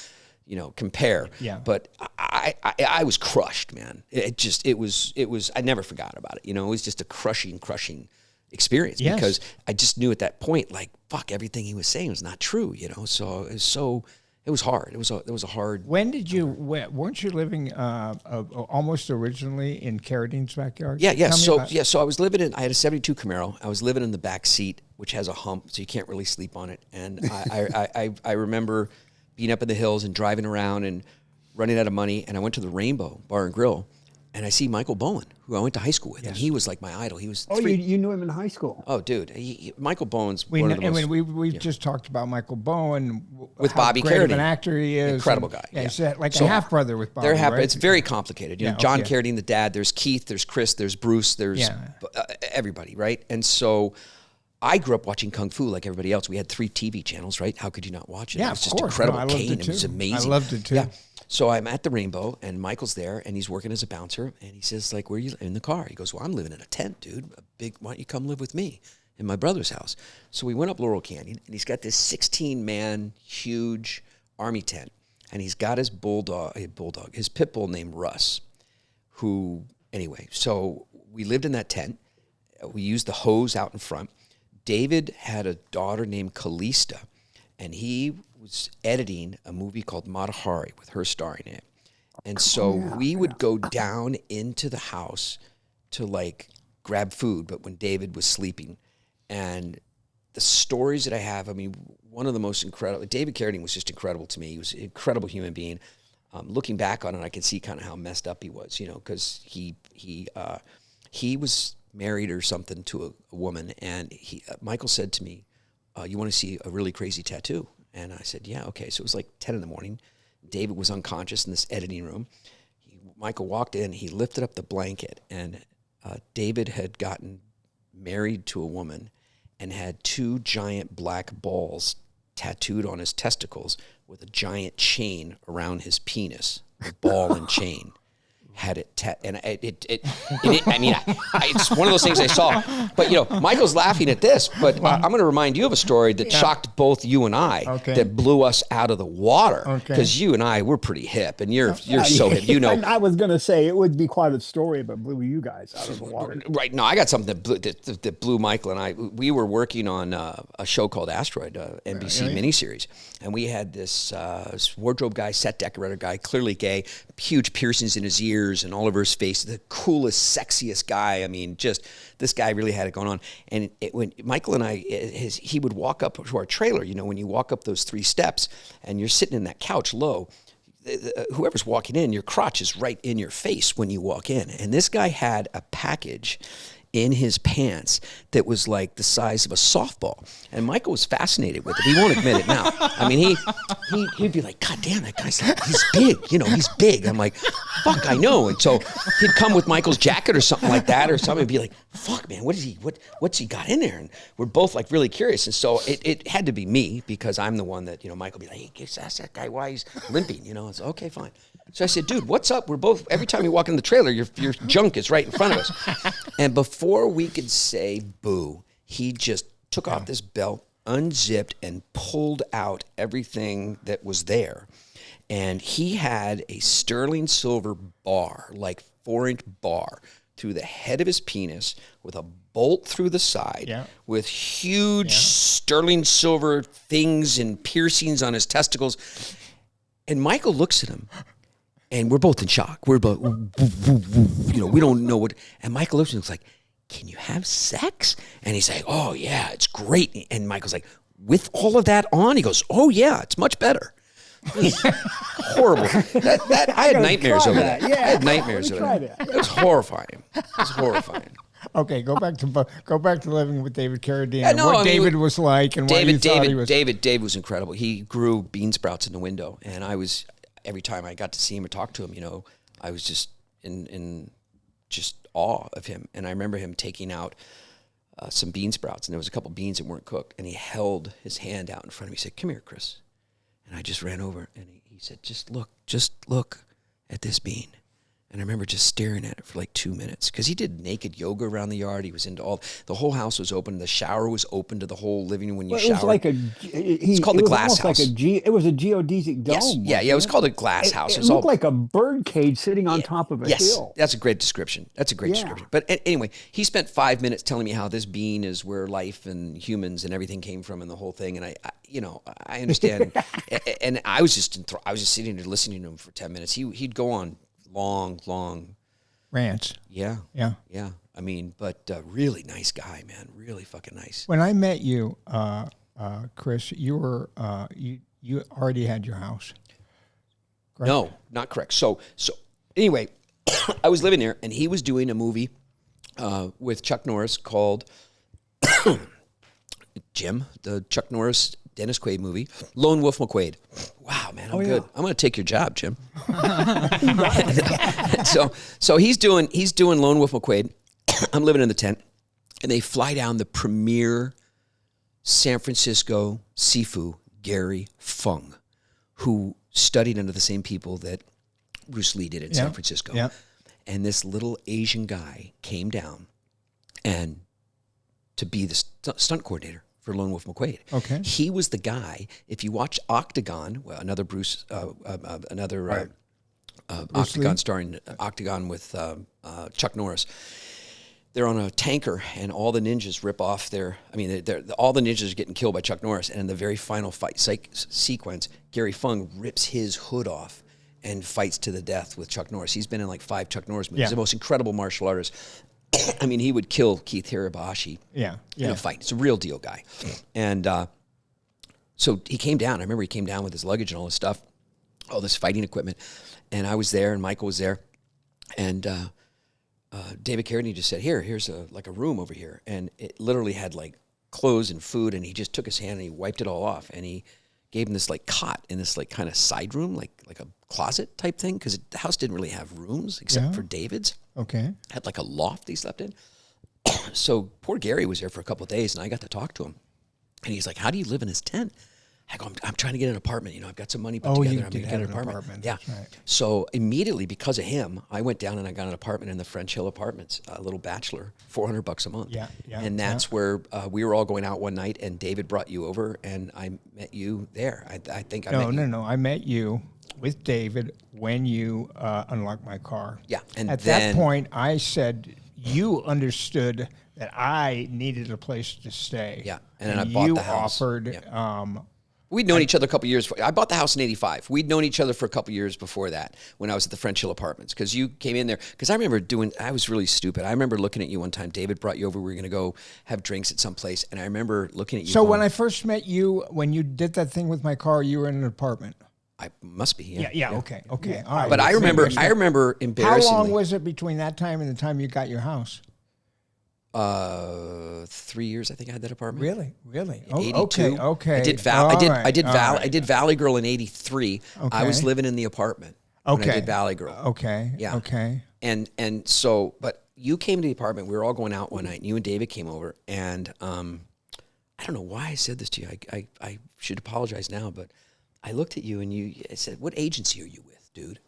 compare. Yeah. But I was crushed, man. It was. I never forgot about it. It was just a crushing experience because I just knew at that point, like, fuck, everything he was saying was not true, so it was hard. It was a hard. When did you, weren't you living almost originally in Carradine's backyard? Yeah. So I was living I had a 72 Camaro. I was living in the back seat, which has a hump, so you can't really sleep on it. And I remember being up in the hills and driving around and running out of money. And I went to the Rainbow Bar and Grill. And I see Michael Biehn, who I went to high school with, and he was like my idol. He was. You knew him in high school? Oh, dude, Michael Bihn's one of the most. We just talked about Michael Biehn with how Bobby great of Carradine, an actor he is, incredible guy. Yeah, he's like a half brother with Bobby. Right? It's very complicated. John Carradine, the dad. There's Keith. There's Chris. There's Bruce. There's everybody, right? And so I grew up watching Kung Fu like everybody else. We had 3 TV channels, right? How could you not watch it? Yeah, it was just of course. incredible. No, I loved Kane, it too. It was amazing. I loved it too. Yeah. So I'm at the Rainbow, and Michael's there, and he's working as a bouncer, and he says, like, where are you in the car? He goes, well, I'm living in a tent, dude. Why don't you come live with me in my brother's house? So we went up Laurel Canyon, and he's got this 16-man, huge army tent, and he's got his his pit bull named Russ, anyway, so we lived in that tent. We used the hose out in front. David had a daughter named Callista, and he was editing a movie called Matahari with her starring in it. And so we would go down into the house to like grab food, but when David was sleeping. And the stories that I have, I mean, one of the most incredible, David Carradine was just incredible to me. He was an incredible human being. Looking back on it, I can see kind of how messed up he was, because he was married or something to a woman. And Michael said to me, you want to see a really crazy tattoo? And I said, yeah, okay. So it was like 10 in the morning. David was unconscious in this editing room. Michael walked in, he lifted up the blanket, and David had gotten married to a woman and had 2 giant black balls tattooed on his testicles with a giant chain around his penis, a ball and chain. Had it, and it's one of those things I saw. But Michael's laughing at this. But I'm going to remind you of a story that shocked both you and I. Okay. That blew us out of the water. Okay. Because you and I, we're pretty hip, and you're so hip. I was going to say it would be quite a story, but blew you guys out of the water. Right. No, I got something that blew Michael and I. We were working on a show called Asteroid, NBC miniseries, and we had this wardrobe guy, set decorator guy, clearly gay, huge piercings in his ears and all over his face, the coolest, sexiest guy. I mean, just this guy really had it going on. And when Michael and I, he would walk up to our trailer, when you walk up those 3 steps and you're sitting in that couch low, whoever's walking in, your crotch is right in your face when you walk in. And this guy had a package in his pants that was like the size of a softball. And Michael was fascinated with it. He won't admit it now. I mean, he'd be like, God damn, that guy's he's big. He's big. I'm like, fuck, I know. And so he'd come with Michael's jacket or something like that or something and be like, fuck, man, what's he got in there? And we're both like really curious. And so it had to be me because I'm the one that, Michael would be like, hey, ask that guy why he's limping, It's okay, fine. So I said, dude, what's up? We're both, every time you walk in the trailer, your junk is right in front of us. And before we could say boo, he just took off this belt unzipped and pulled out everything that was there. And he had a sterling silver bar, like 4-inch bar, through the head of his penis with a bolt through the side, with huge sterling silver things and piercings on his testicles. And Michael looks at him, and we're both in shock. We're both, we don't know what. And Michael looks at him and is like, can you have sex? And he's like, oh, yeah, it's great. And Michael's like, with all of that on? He goes, oh, yeah, it's much better. Horrible. I had nightmares over that. Yeah, I had nightmares over that. It was horrifying. It was horrifying. Okay, go back to living with David Carradine. Yeah, no, David was like, and what you thought he was. David was incredible. He grew bean sprouts in the window, and I was, every time I got to see him or talk to him, I was just in just awe of him. And I remember him taking out some bean sprouts, and there was a couple beans that weren't cooked, and he held his hand out in front of me. He said, "Come here, Chris." And I just ran over, and he said, just look at this bean. And I remember just staring at it for like 2 minutes, because he did naked yoga around the yard. He was into the whole house was open. The shower was open to the whole living room when you shower. It was like it's called the glass house. It was a geodesic dome. Yes. Yeah, it was called a glass house. It looked like a bird cage sitting on top of a hill. That's a great description. Description. But anyway, he spent 5 minutes telling me how this bean is where life and humans and everything came from and the whole thing. And I understand. And I was just sitting there listening to him for 10 minutes. He'd go on long rants. Yeah. I mean, but really nice guy, man. Really fucking nice. When I met you, Chris, you were you already had your house. Correct? No, not correct. So anyway, I was living there, and he was doing a movie with Chuck Norris called Jim, the Chuck Norris Dennis Quaid movie, Lone Wolf McQuade. Wow, man, I'm good. I'm going to take your job, Jim. So he's doing Lone Wolf McQuade. I'm living in the tent, and they fly down the premier San Francisco Sifu, Gary Fung, who studied under the same people that Bruce Lee did in San Francisco. Yeah. And this little Asian guy came down and to be the stunt coordinator for Lone Wolf McQuade. Okay. He was the guy, if you watch Octagon, another Bruce Octagon starring Octagon with Chuck Norris. They're on a tanker, and all the ninjas rip off all the ninjas are getting killed by Chuck Norris, and in the very final fight sequence, Gary Fung rips his hood off and fights to the death with Chuck Norris. He's been in like 5 Chuck Norris movies. He's the most incredible martial artist. I mean, he would kill Keith Hirabayashi in a fight. He's a real deal guy. And so he came down. I remember he came down with his luggage and all this stuff, all this fighting equipment. And I was there, and Michael was there. And David Carradine just said, here's a room over here. And it literally had like clothes and food, and he just took his hand and he wiped it all off. And he gave him this like cot in this like kind of side room, like a closet type thing, because the house didn't really have rooms except for David's. Okay. Had like a loft he slept in. So poor Gary was there for a couple of days, and I got to talk to him. And he's like, how do you live in this tent? I go, I'm trying to get an apartment. I've got some money put together. I'm going to get an apartment. Yeah. Right. So immediately, because of him, I went down and I got an apartment in the French Hill Apartments, a little bachelor, $400 a month. Yeah. And that's where we were all going out one night, and David brought you over, and I met you there. I think I met you. No. I met you with David when you unlocked my car. Yeah. And at that point, I said you understood that I needed a place to stay. Yeah. And then I bought the house. You offered... We'd known each other a couple years. I bought the house in '85. We'd known each other for a couple years before that when I was at the French Hill Apartments, because you came in there. Because I remember I was really stupid. I remember looking at you one time. David brought you over. We were going to go have drinks at some place. And I remember looking at you. So when I first met you, when you did that thing with my car, you were in an apartment. I must be. Yeah. Okay. Yeah. All right. But I remember embarrassingly. How long was it between that time and the time you got your house? 3 years, I think I had that apartment. Really? Oh, 82. Okay. I did Valley Girl in 83. Okay. I was living in the apartment when I did Valley Girl. Okay. Yeah. Okay. And so, but you came to the apartment. We were all going out one night, and you and David came over, and I don't know why I said this to you. I should apologize now, but I looked at you and I said, "What agency are you with, dude?"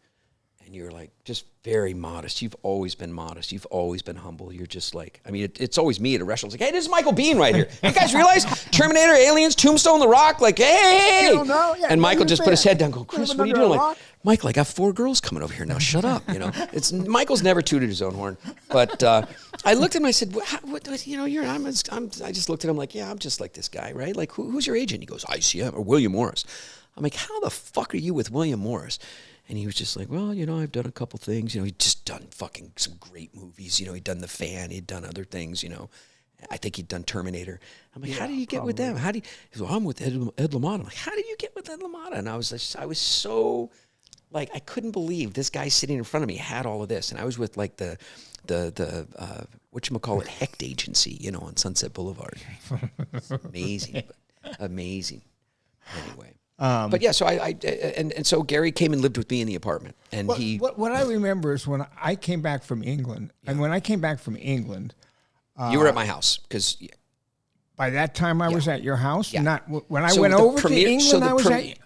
and you're like just very modest. You've always been modest. You've always been humble. You're just like, I mean, it's always me at a restaurant. It's like, hey, this is Michael Biehn right here. You guys realize Terminator, Aliens, Tombstone, The Rock? Like, hey. Yeah, and Michael just put his head down, go, Chris, what are you doing? I'm like, rock? Michael, I got 4 girls coming over here now. Shut up. You know, Michael's never tooted his own horn. But I looked at him. I said, what, you know, I just looked at him like, yeah, I'm just like this guy, right? Like, who's your agent? He goes, ICM or William Morris. I'm like, how the fuck are you with William Morris? And he was just like, well, you know, I've done a couple things. You know, he'd just done fucking some great movies. You know, he'd done The Fan. He'd done other things, you know. I think he'd done Terminator. I'm like, how do you get with them? How do you? He goes, well, I'm with Ed LaMotta. I'm like, how did you get with Ed LaMotta? And I was so, like, I couldn't believe this guy sitting in front of me had all of this. And I was with, like, the whatchamacallit, Hecht Agency, you know, on Sunset Boulevard. Amazing. Amazing. Anyway. But yeah, so and so Gary came and lived with me in the apartment, and what I remember is when I came back from England, and when I came back from England, you were at my house because by that time I was at your house. Yeah. Not when I went over to England. I was at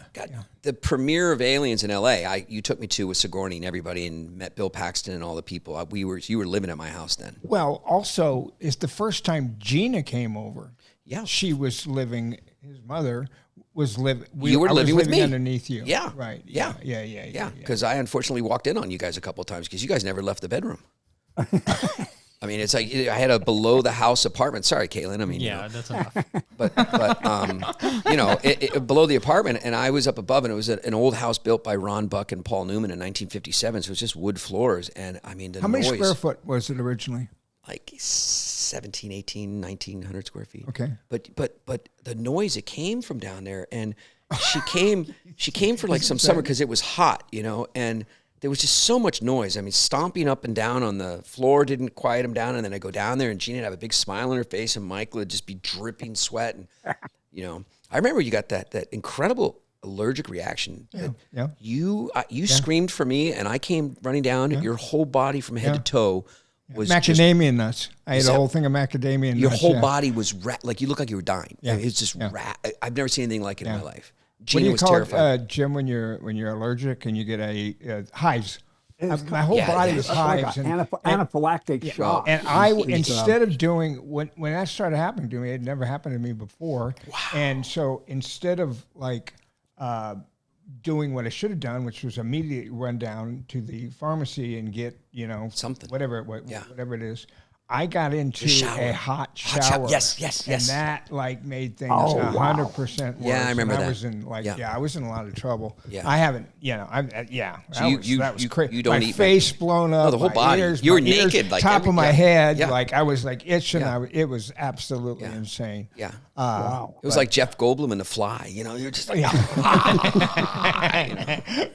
the premiere of Aliens in L.A. You took me to with Sigourney and everybody, and met Bill Paxton and all the people. You were living at my house then. Well, also it's the first time Gina came over. Yeah, she was living. His mother was living. You were living with me underneath you. Yeah, right. Yeah. Because I unfortunately walked in on you guys a couple of times because you guys never left the bedroom. I mean, it's like I had a below the house apartment. Sorry, Caitlin. I mean, yeah, that's enough. But you know, below the apartment, and I was up above, and it was an old house built by Ron Buck and Paul Newman in 1957. So it was just wood floors, and I mean, the How noise. many square foot was it originally? Like 17, 18, 1900 square feet. Okay. But the noise, it came from down there, and she came for like some summer because it was hot, you know, and there was just so much noise. I mean, stomping up and down on the floor didn't quiet him down, and then I go down there, and Gina would have a big smile on her face, and Michael would just be dripping sweat, and you know, I remember you got that incredible allergic reaction. Yeah. You screamed for me, and I came running down. Your whole body from head to toe was macadamia nuts. I ate a whole thing of macadamia nuts. Your whole body was like you looked like you were dying. Yeah. It's just I've never seen anything like it in my life. What Gina do you was call terrified. it, Jim? When you're allergic and you get a hives. My whole body was hives. Like anaphylactic shock. And I, instead of doing, when that started happening to me, it had never happened to me before. Wow. And so instead of like doing what I should have done, which was immediately run down to the pharmacy and get, you know, something, whatever it is, I got into a hot shower. Yes. And that like made things 100% worse. Yeah, I remember that. I was in I was in a lot of trouble. Yeah. I haven't, you know, So that was crazy. You don't my eat face blown up. the whole body. Ears, you were ears, naked, like top of my head. Yeah. Like I was like itching. It was absolutely insane. Yeah. Wow. It was like Jeff Goldblum in The Fly. You know, you're just like,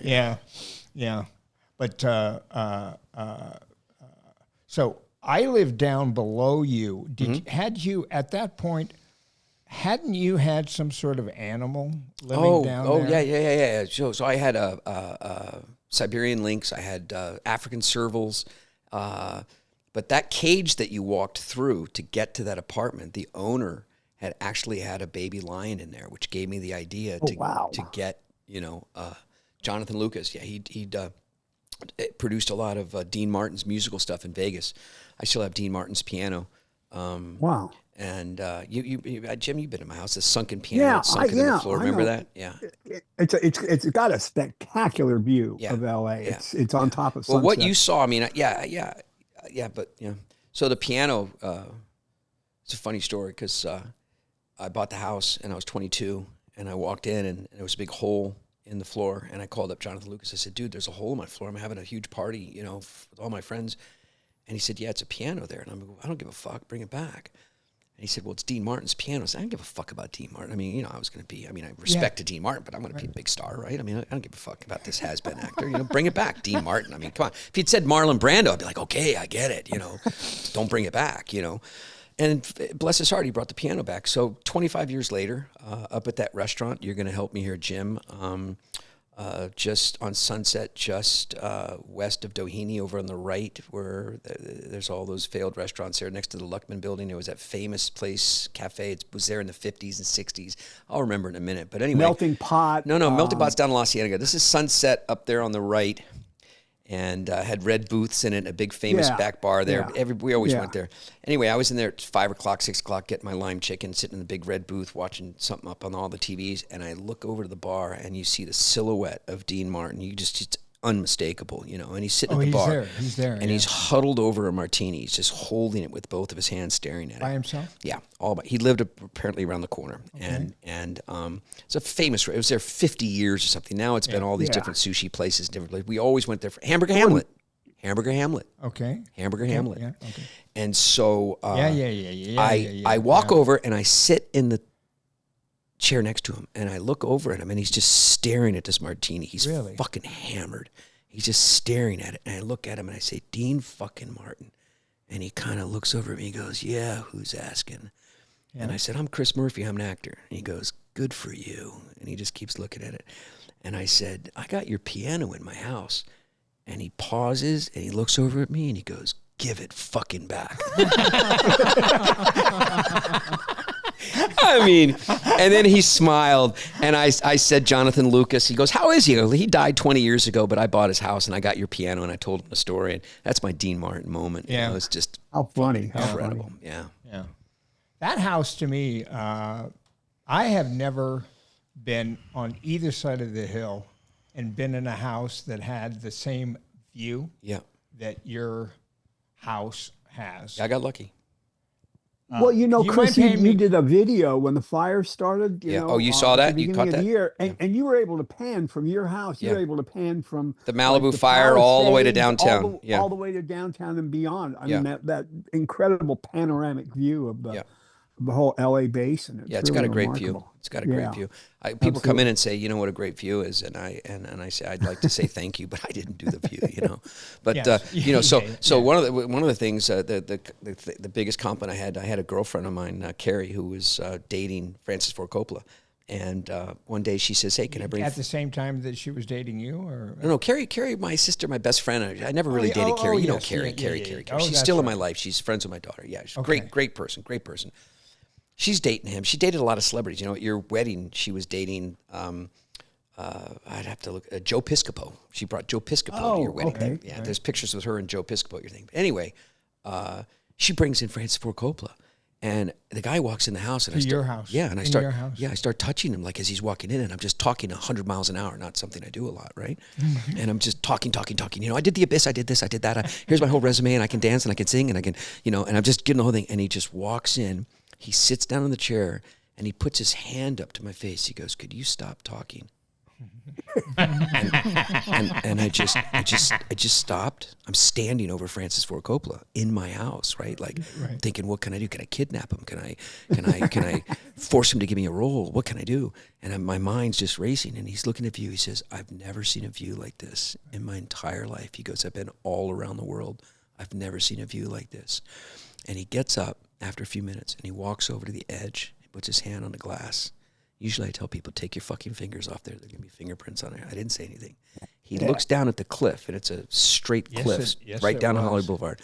Yeah. But so I lived down below you. Had you at that point? Hadn't you had some sort of animal living down there? Yeah. So I had Siberian lynx. I had African servals. But that cage that you walked through to get to that apartment, the owner had actually had a baby lion in there, which gave me the idea to get, you know, Jonathan Lucas. Yeah, he'd produced a lot of Dean Martin's musical stuff in Vegas. I still have Dean Martin's piano. Wow. And you Jim, you've been in my house. The sunken piano that's sunken in the floor. Remember that? Yeah. It's got a spectacular view of LA. Yeah. It's on top of Sunset. Well, what you saw, I mean, but you know, so the piano. It's a funny story because I bought the house and I was 22, and I walked in and there was a big hole in the floor, and I called up Jonathan Lucas. I said, "Dude, there's a hole in my floor. I'm having a huge party, you know, with all my friends." And he said, "Yeah, it's a piano there." And I'm like, "I don't give a fuck. Bring it back." And he said, "Well, it's Dean Martin's piano." I said, "I don't give a fuck about Dean Martin. I mean, you know, I respect to Dean Martin, but I'm going to be a big star, right? I mean, I don't give a fuck about this has-been actor. You know, bring it back, Dean Martin. I mean, come on. If he'd said Marlon Brando, I'd be like, okay, I get it. You know, don't bring it back, you know." And bless his heart, he brought the piano back. So 25 years later, up at that restaurant, you're going to help me here, Jim, just on Sunset, just west of Doheny, over on the right, where there's all those failed restaurants there next to the Luckman building. There was that famous place, cafe. It was there in the 50s and 60s. I'll remember in a minute. But anyway. Melting Pot. No, Melting Pot's down in La Cienega. This is Sunset up there on the right. and had red booths in it, a big famous back bar there. Yeah. We always went there. Anyway, I was in there at 5 o'clock, 6 o'clock, getting my lime chicken, sitting in the big red booth, watching something up on all the TVs, and I look over to the bar, and you see the silhouette of Dean Martin. It's unmistakable, you know, and he's sitting at the bar. He's there. And he's huddled over a martini. He's just holding it with both of his hands, staring at it. By himself? Yeah, he lived apparently around the corner, and it's a famous. It was there 50 years or something. Now it's been all these different sushi places, different places. We always went there for Hamburger Hamlet. Okay. Hamburger Hamlet. Yeah. Okay. And so I walk over and I sit in the chair next to him, and I look over at him, and he's just staring at this martini. He's fucking hammered. He's just staring at it, and I look at him and I say, Dean fucking Martin. And he kind of looks over at me. He goes, yeah, who's asking? Yeah. And I said, I'm Chris Murphy. I'm an actor. And he goes, good for you. And he just keeps looking at it. And I said, I got your piano in my house. And he pauses, and he looks over at me, and he goes, give it fucking back. I mean, and then he smiled, and I said, Jonathan Lucas. He goes, how is he? He died 20 years ago, but I bought his house, and I got your piano, and I told him the story, and that's my Dean Martin moment. Yeah. You know, it's just how funny. incredible. How funny. Yeah. That house to me, I have never been on either side of the hill and been in a house that had the same view that your house has. I got lucky. Well, you know, Chris, you did a video when the fire started. You know, you saw that? You caught that? Year, and you were able to pan from your house. You were able to pan from the Malibu fire all the way to downtown. All the way to downtown and beyond. I mean, that incredible panoramic view of the whole LA basin. It's got a great view. It's got a great view. People come in and say, you know what a great view is, and I say, I'd like to say thank you, but I didn't do the view, you know. But you know, so one of the things, the biggest compliment I had a girlfriend of mine, Carrie, who was dating Francis Ford Coppola, and one day she says, hey, can I bring at the same time that she was dating you, or no, Carrie, my sister, my best friend. I never really dated Carrie. You know, Carrie. She's still in my life. She's friends with my daughter. Yeah, she's a great person. She's dating him. She dated a lot of celebrities. You know, at your wedding, she was dating, I'd have to look, Joe Piscopo. She brought Joe Piscopo to your wedding. Okay. Yeah, there's pictures with her and Joe Piscopo at your thing. But anyway, she brings in Francis Ford Coppola. And the guy walks in the house. And your house. Yeah, and I start touching him like as he's walking in, and I'm just talking 100 miles an hour, not something I do a lot, right? And I'm just talking. You know, I did The Abyss, I did this, I did that. Here's my whole resume, and I can dance, and I can sing, and I can, you know, and I'm just getting the whole thing. And he just walks in. He sits down in the chair, and he puts his hand up to my face. He goes, could you stop talking? and I just stopped. I'm standing over Francis Ford Coppola in my house, right? Like thinking, what can I do? Can I kidnap him? Can I force him to give me a role? What can I do? And my mind's just racing, and he's looking at the view. He says, I've never seen a view like this in my entire life. He goes, I've been all around the world. I've never seen a view like this. And he gets up after a few minutes, and he walks over to the edge. He puts his hand on the glass. Usually I tell people, take your fucking fingers off there. There's going to be fingerprints on it. I didn't say anything. He looks down at the cliff, and it's a straight cliff right down Hollywood Boulevard.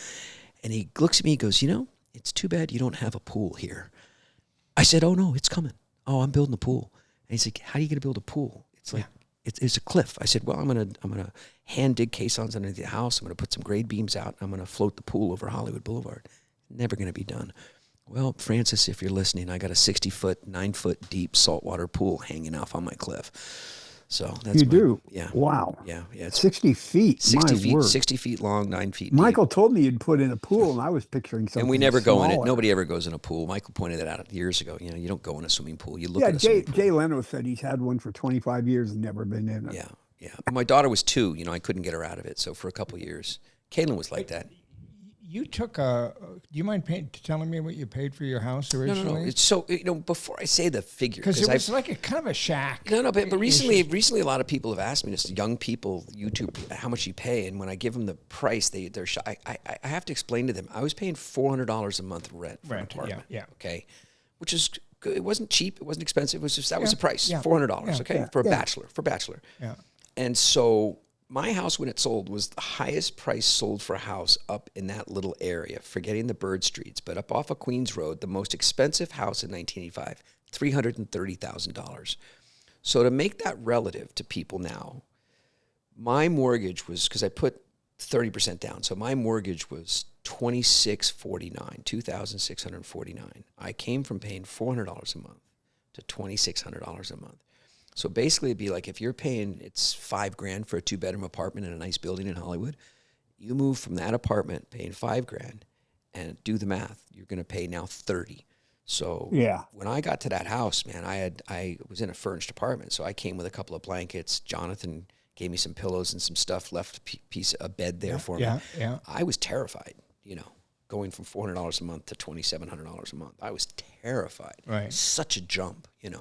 And he looks at me, he goes, you know, it's too bad you don't have a pool here. I said, oh, no, it's coming. Oh, I'm building a pool. And he's like, how are you going to build a pool? It's like, it's a cliff. I said, well, I'm gonna hand dig caissons underneath the house. I'm going to put some grade beams out. I'm going to float the pool over Hollywood Boulevard. Never going to be done. Well, Francis, if you're listening, I got a 60-foot, 9-foot deep saltwater pool hanging off on my cliff. So that's you do? Yeah. Wow. Yeah. It's 60 feet. 60 my feet, word. 60 feet long, 9 feet deep. Michael told me you'd put in a pool, and I was picturing something. And we never smaller. go in it. Nobody ever goes in a pool. Michael pointed that out years ago. You know, you don't go in a swimming pool. You look at a swimming pool. Jay Leno said he's had one for 25 years and never been in it. Yeah. My daughter was 2. You know, I couldn't get her out of it. So for a couple of years, Caitlin was like that. You took do you mind telling me what you paid for your house originally? No. It's so, you know, before I say the figure. Because it was like a kind of a shack. No, but recently a lot of people have asked me, just young people, YouTube, how much you pay. And when I give them the price, they're shy. I have to explain to them, I was paying $400 a month rent for an apartment. Yeah. Okay. Which is good. It wasn't cheap. It wasn't expensive. It was just, that was the price, $400. Okay. For a bachelor. Yeah. And so my house, when it sold, was the highest price sold for a house up in that little area, forgetting the bird streets, but up off of Queens Road, the most expensive house in 1985, $330,000. So to make that relative to people now, my mortgage was, because I put 30% down. So my mortgage was $2,649. I came from paying $400 a month to $2,600 a month. So basically it'd be like if you're paying, it's $5,000 for a 2-bedroom apartment in a nice building in Hollywood, you move from that apartment paying $5,000 and do the math, you're going to pay now 30. So when I got to that house, man, I was in a furnished apartment. So I came with a couple of blankets. Jonathan gave me some pillows and some stuff, left a bed there for me. Yeah. I was terrified, going from $400 a month to $2,700 a month. I was terrified. Right. Such a jump, It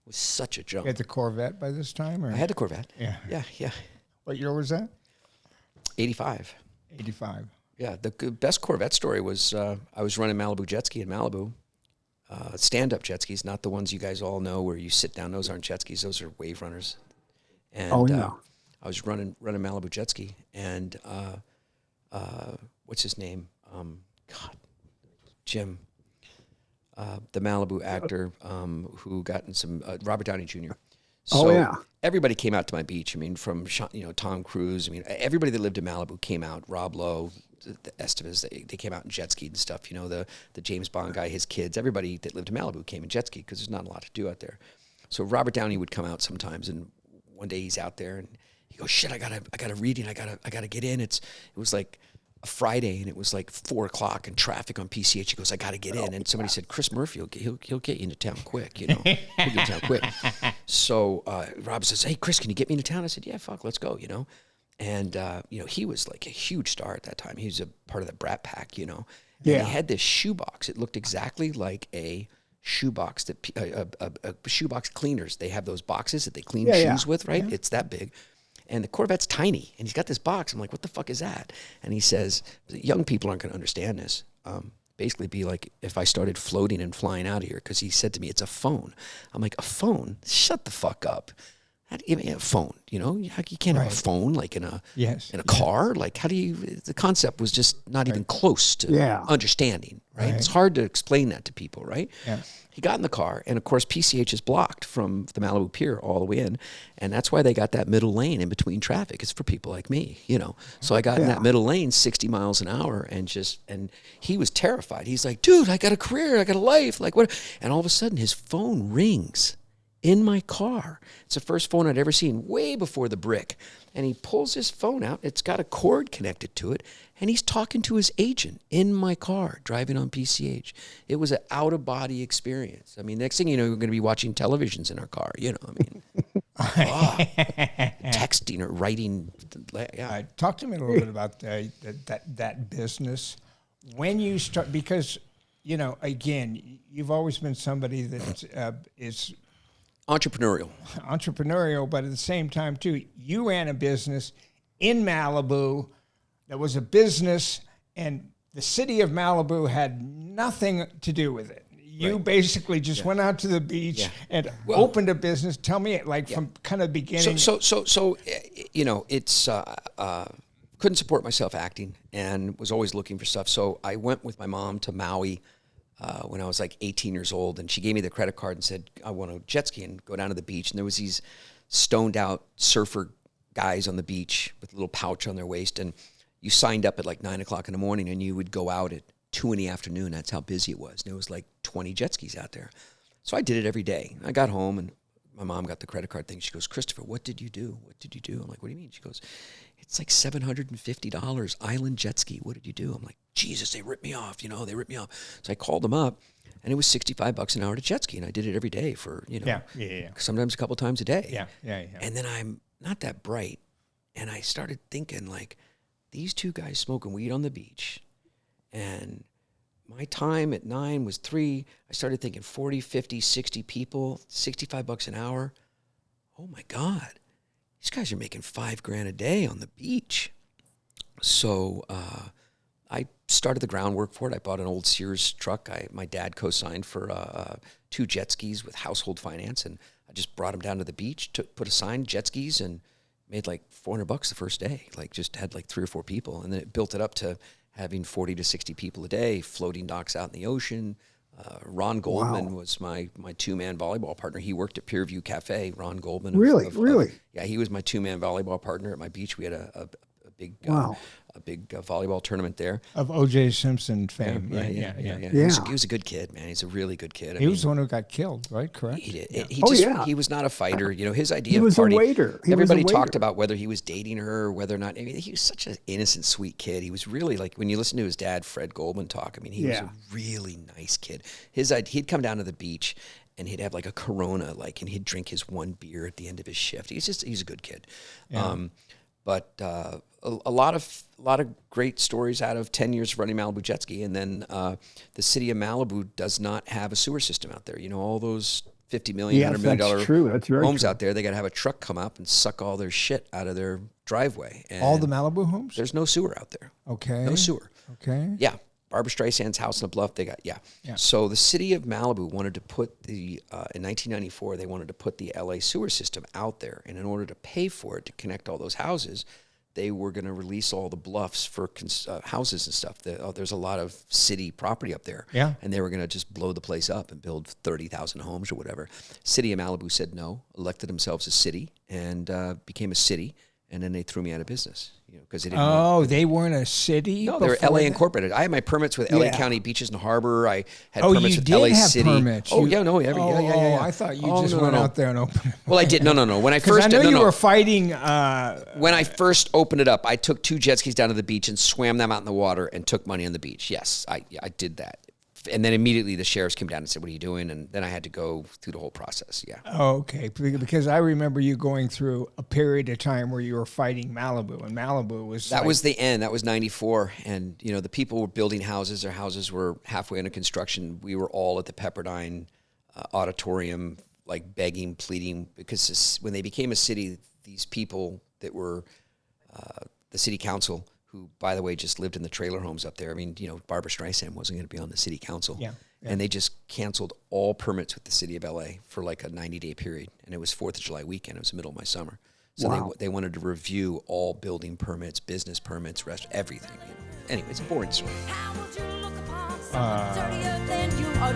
was such a jump. You had the Corvette by this time? Or? I had the Corvette. Yeah. Yeah. What year was that? 85. 85. Yeah, the best Corvette story was I was running Malibu Jet Ski in Malibu. Stand-up jet skis, not the ones you guys all know where you sit down. Those aren't jet skis. Those are wave runners. And I was running Malibu Jet Ski, and what's his name? Jim, the Malibu actor who got in some Robert Downey Jr. So everybody came out to my beach. I mean, from Tom Cruise. I mean, everybody that lived in Malibu came out. Rob Lowe, the Estevez, they came out and jet skied and stuff. The James Bond guy, his kids, everybody that lived in Malibu came and jet skied because there's not a lot to do out there. So Robert Downey would come out sometimes, and one day he's out there and he goes, "Shit, I got a reading. I gotta get in." It was like a Friday, and it was like 4:00 and traffic on PCH. He goes, "I gotta get in." And somebody said, "Chris Murphy, he'll get you into town quick, He'll get you into town quick." So Rob says, "Hey, Chris, can you get me into town?" I said, "Yeah, fuck, let's go, And, he was like a huge star at that time. He was a part of the Brat Pack, And he had this shoebox. It looked exactly like a shoebox that shoebox cleaners. They have those boxes that they clean shoes with, right? Yeah. It's that big. And the Corvette's tiny, and he's got this box. I'm like, what the fuck is that? And he says, young people aren't going to understand this. Basically be like if I started floating and flying out of here, because he said to me, it's a phone. I'm like, a phone? Shut the fuck up. How do you have a phone? You can't have a phone like in a car. Like, how do you? The concept was just not even close to understanding. Right? It's hard to explain that to people. Right? Yeah. He got in the car, and of course PCH is blocked from the Malibu Pier all the way in, and that's why they got that middle lane in between traffic. It's for people like me, So I got in that middle lane, 60 miles an hour, and he was terrified. He's like, "Dude, I got a career, I got a life, like what?" And all of a sudden, his phone rings in my car. It's the first phone I'd ever seen, way before the brick. And he pulls his phone out. It's got a cord connected to it. And he's talking to his agent in my car, driving on PCH. It was an out-of-body experience. I mean, next thing you know, we're going to be watching televisions in our car. Texting or writing. Yeah. Talk to me a little bit about that business. When you start, because, again, you've always been somebody that is entrepreneurial, but at the same time too, you ran a business in Malibu that was a business, and the city of Malibu had nothing to do with it. You basically just went out to the beach and opened a business. Tell me, from kind of beginning. So it's couldn't support myself acting, and was always looking for stuff. So I went with my mom to Maui when I was like 18 years old, and she gave me the credit card and said, "I want to jet ski and go down to the beach." And there was these stoned out surfer guys on the beach with a little pouch on their waist, and you signed up at like 9:00 in the morning, and you would go out at 2 p.m. That's how busy it was. And there was like 20 jet skis out there. So I did it every day. I got home, and my mom got the credit card thing. She goes, "Christopher, what did you do? What did you do?" I'm like, "What do you mean?" She goes, "It's like $750, island jet ski. What did you do?" I'm like, Jesus, they ripped me off. They ripped me off. So I called them up, and it was $65 an hour to jet ski. And I did it every day for, sometimes a couple times a day. Yeah. And then I'm not that bright. And I started thinking, like, these two guys smoking weed on the beach, and my time at 9 was 3. I started thinking 40, 50, 60 people, $65 an hour. Oh my God. These guys are making $5,000 a day on the beach. So I started the groundwork for it. I bought an old Sears truck. My dad co-signed for 2 jet skis with household finance, and I just brought them down to the beach, put a sign, jet skis, and made like $400 the first day. Like, just had like 3 or 4 people, and then it built it up to having 40 to 60 people a day, floating docks out in the ocean. Ron Goldman was my 2-man volleyball partner. He worked at Pierview Cafe. Ron Goldman. Really? Yeah, he was my 2-man volleyball partner at my beach. We had a volleyball tournament there. Of O.J. Simpson fame. Yeah. He was a good kid, man. He's a really good kid. He was the one who got killed, right? Correct? He did. He was not a fighter. You know, his idea of party. He was a waiter. Everybody talked about whether he was dating her or whether or not. I mean, he was such an innocent, sweet kid. He was really like, when you listen to his dad, Fred Goldman, talk, I mean, he was a really nice kid. He'd come down to the beach and he'd have like a Corona, and he'd drink his one beer at the end of his shift. He's a good kid. Yeah. But a lot of great stories out of 10 years of running Malibu Jet Ski. And then the city of Malibu does not have a sewer system out there. You know, all those $50 million, $100 million that's very homes true. out there, they got to have a truck come up and suck all their shit out of their driveway. And all the Malibu homes? There's no sewer out there. Okay. No sewer. Okay. Yeah. Barbara Streisand's house in the bluff, they got, So the city of Malibu wanted to put in 1994, they wanted to put the LA sewer system out there. And in order to pay for it, to connect all those houses, they were going to release all the bluffs for houses and stuff. There's a lot of city property up there. Yeah. And they were going to just blow the place up and build 30,000 homes or whatever. City of Malibu said no, elected themselves a city, and became a city. And then they threw me out of business, because they didn't. They weren't a city. No, they were LA Incorporated. I had my permits with LA County Beaches and Harbor. I had permits with LA City. Permits. Yeah. I thought you just went out there and opened it. Well, I did. No. When I first, I know you were fighting. When I first opened it up, I took 2 jet skis down to the beach and swam them out in the water and took money on the beach. Yes, I did that. And then immediately the sheriffs came down and said, "What are you doing?" And then I had to go through the whole process. Yeah. Oh, okay. Because I remember you going through a period of time where you were fighting Malibu, and Malibu was was the end. That was 94, and the people were building houses. Their houses were halfway under construction. We were all at the Pepperdine auditorium, begging, pleading, because when they became a city, these people that were the city council, who, by the way, just lived in the trailer homes up there. I mean, Barbara Streisand wasn't going to be on the city council. Yeah. And they just canceled all permits with the city of LA for a 90-day period. And it was 4th of July weekend. It was the middle of my summer. So they wanted to review all building permits, business permits, everything. Anyway, it's a boring story. How would you look upon something dirtier than you are?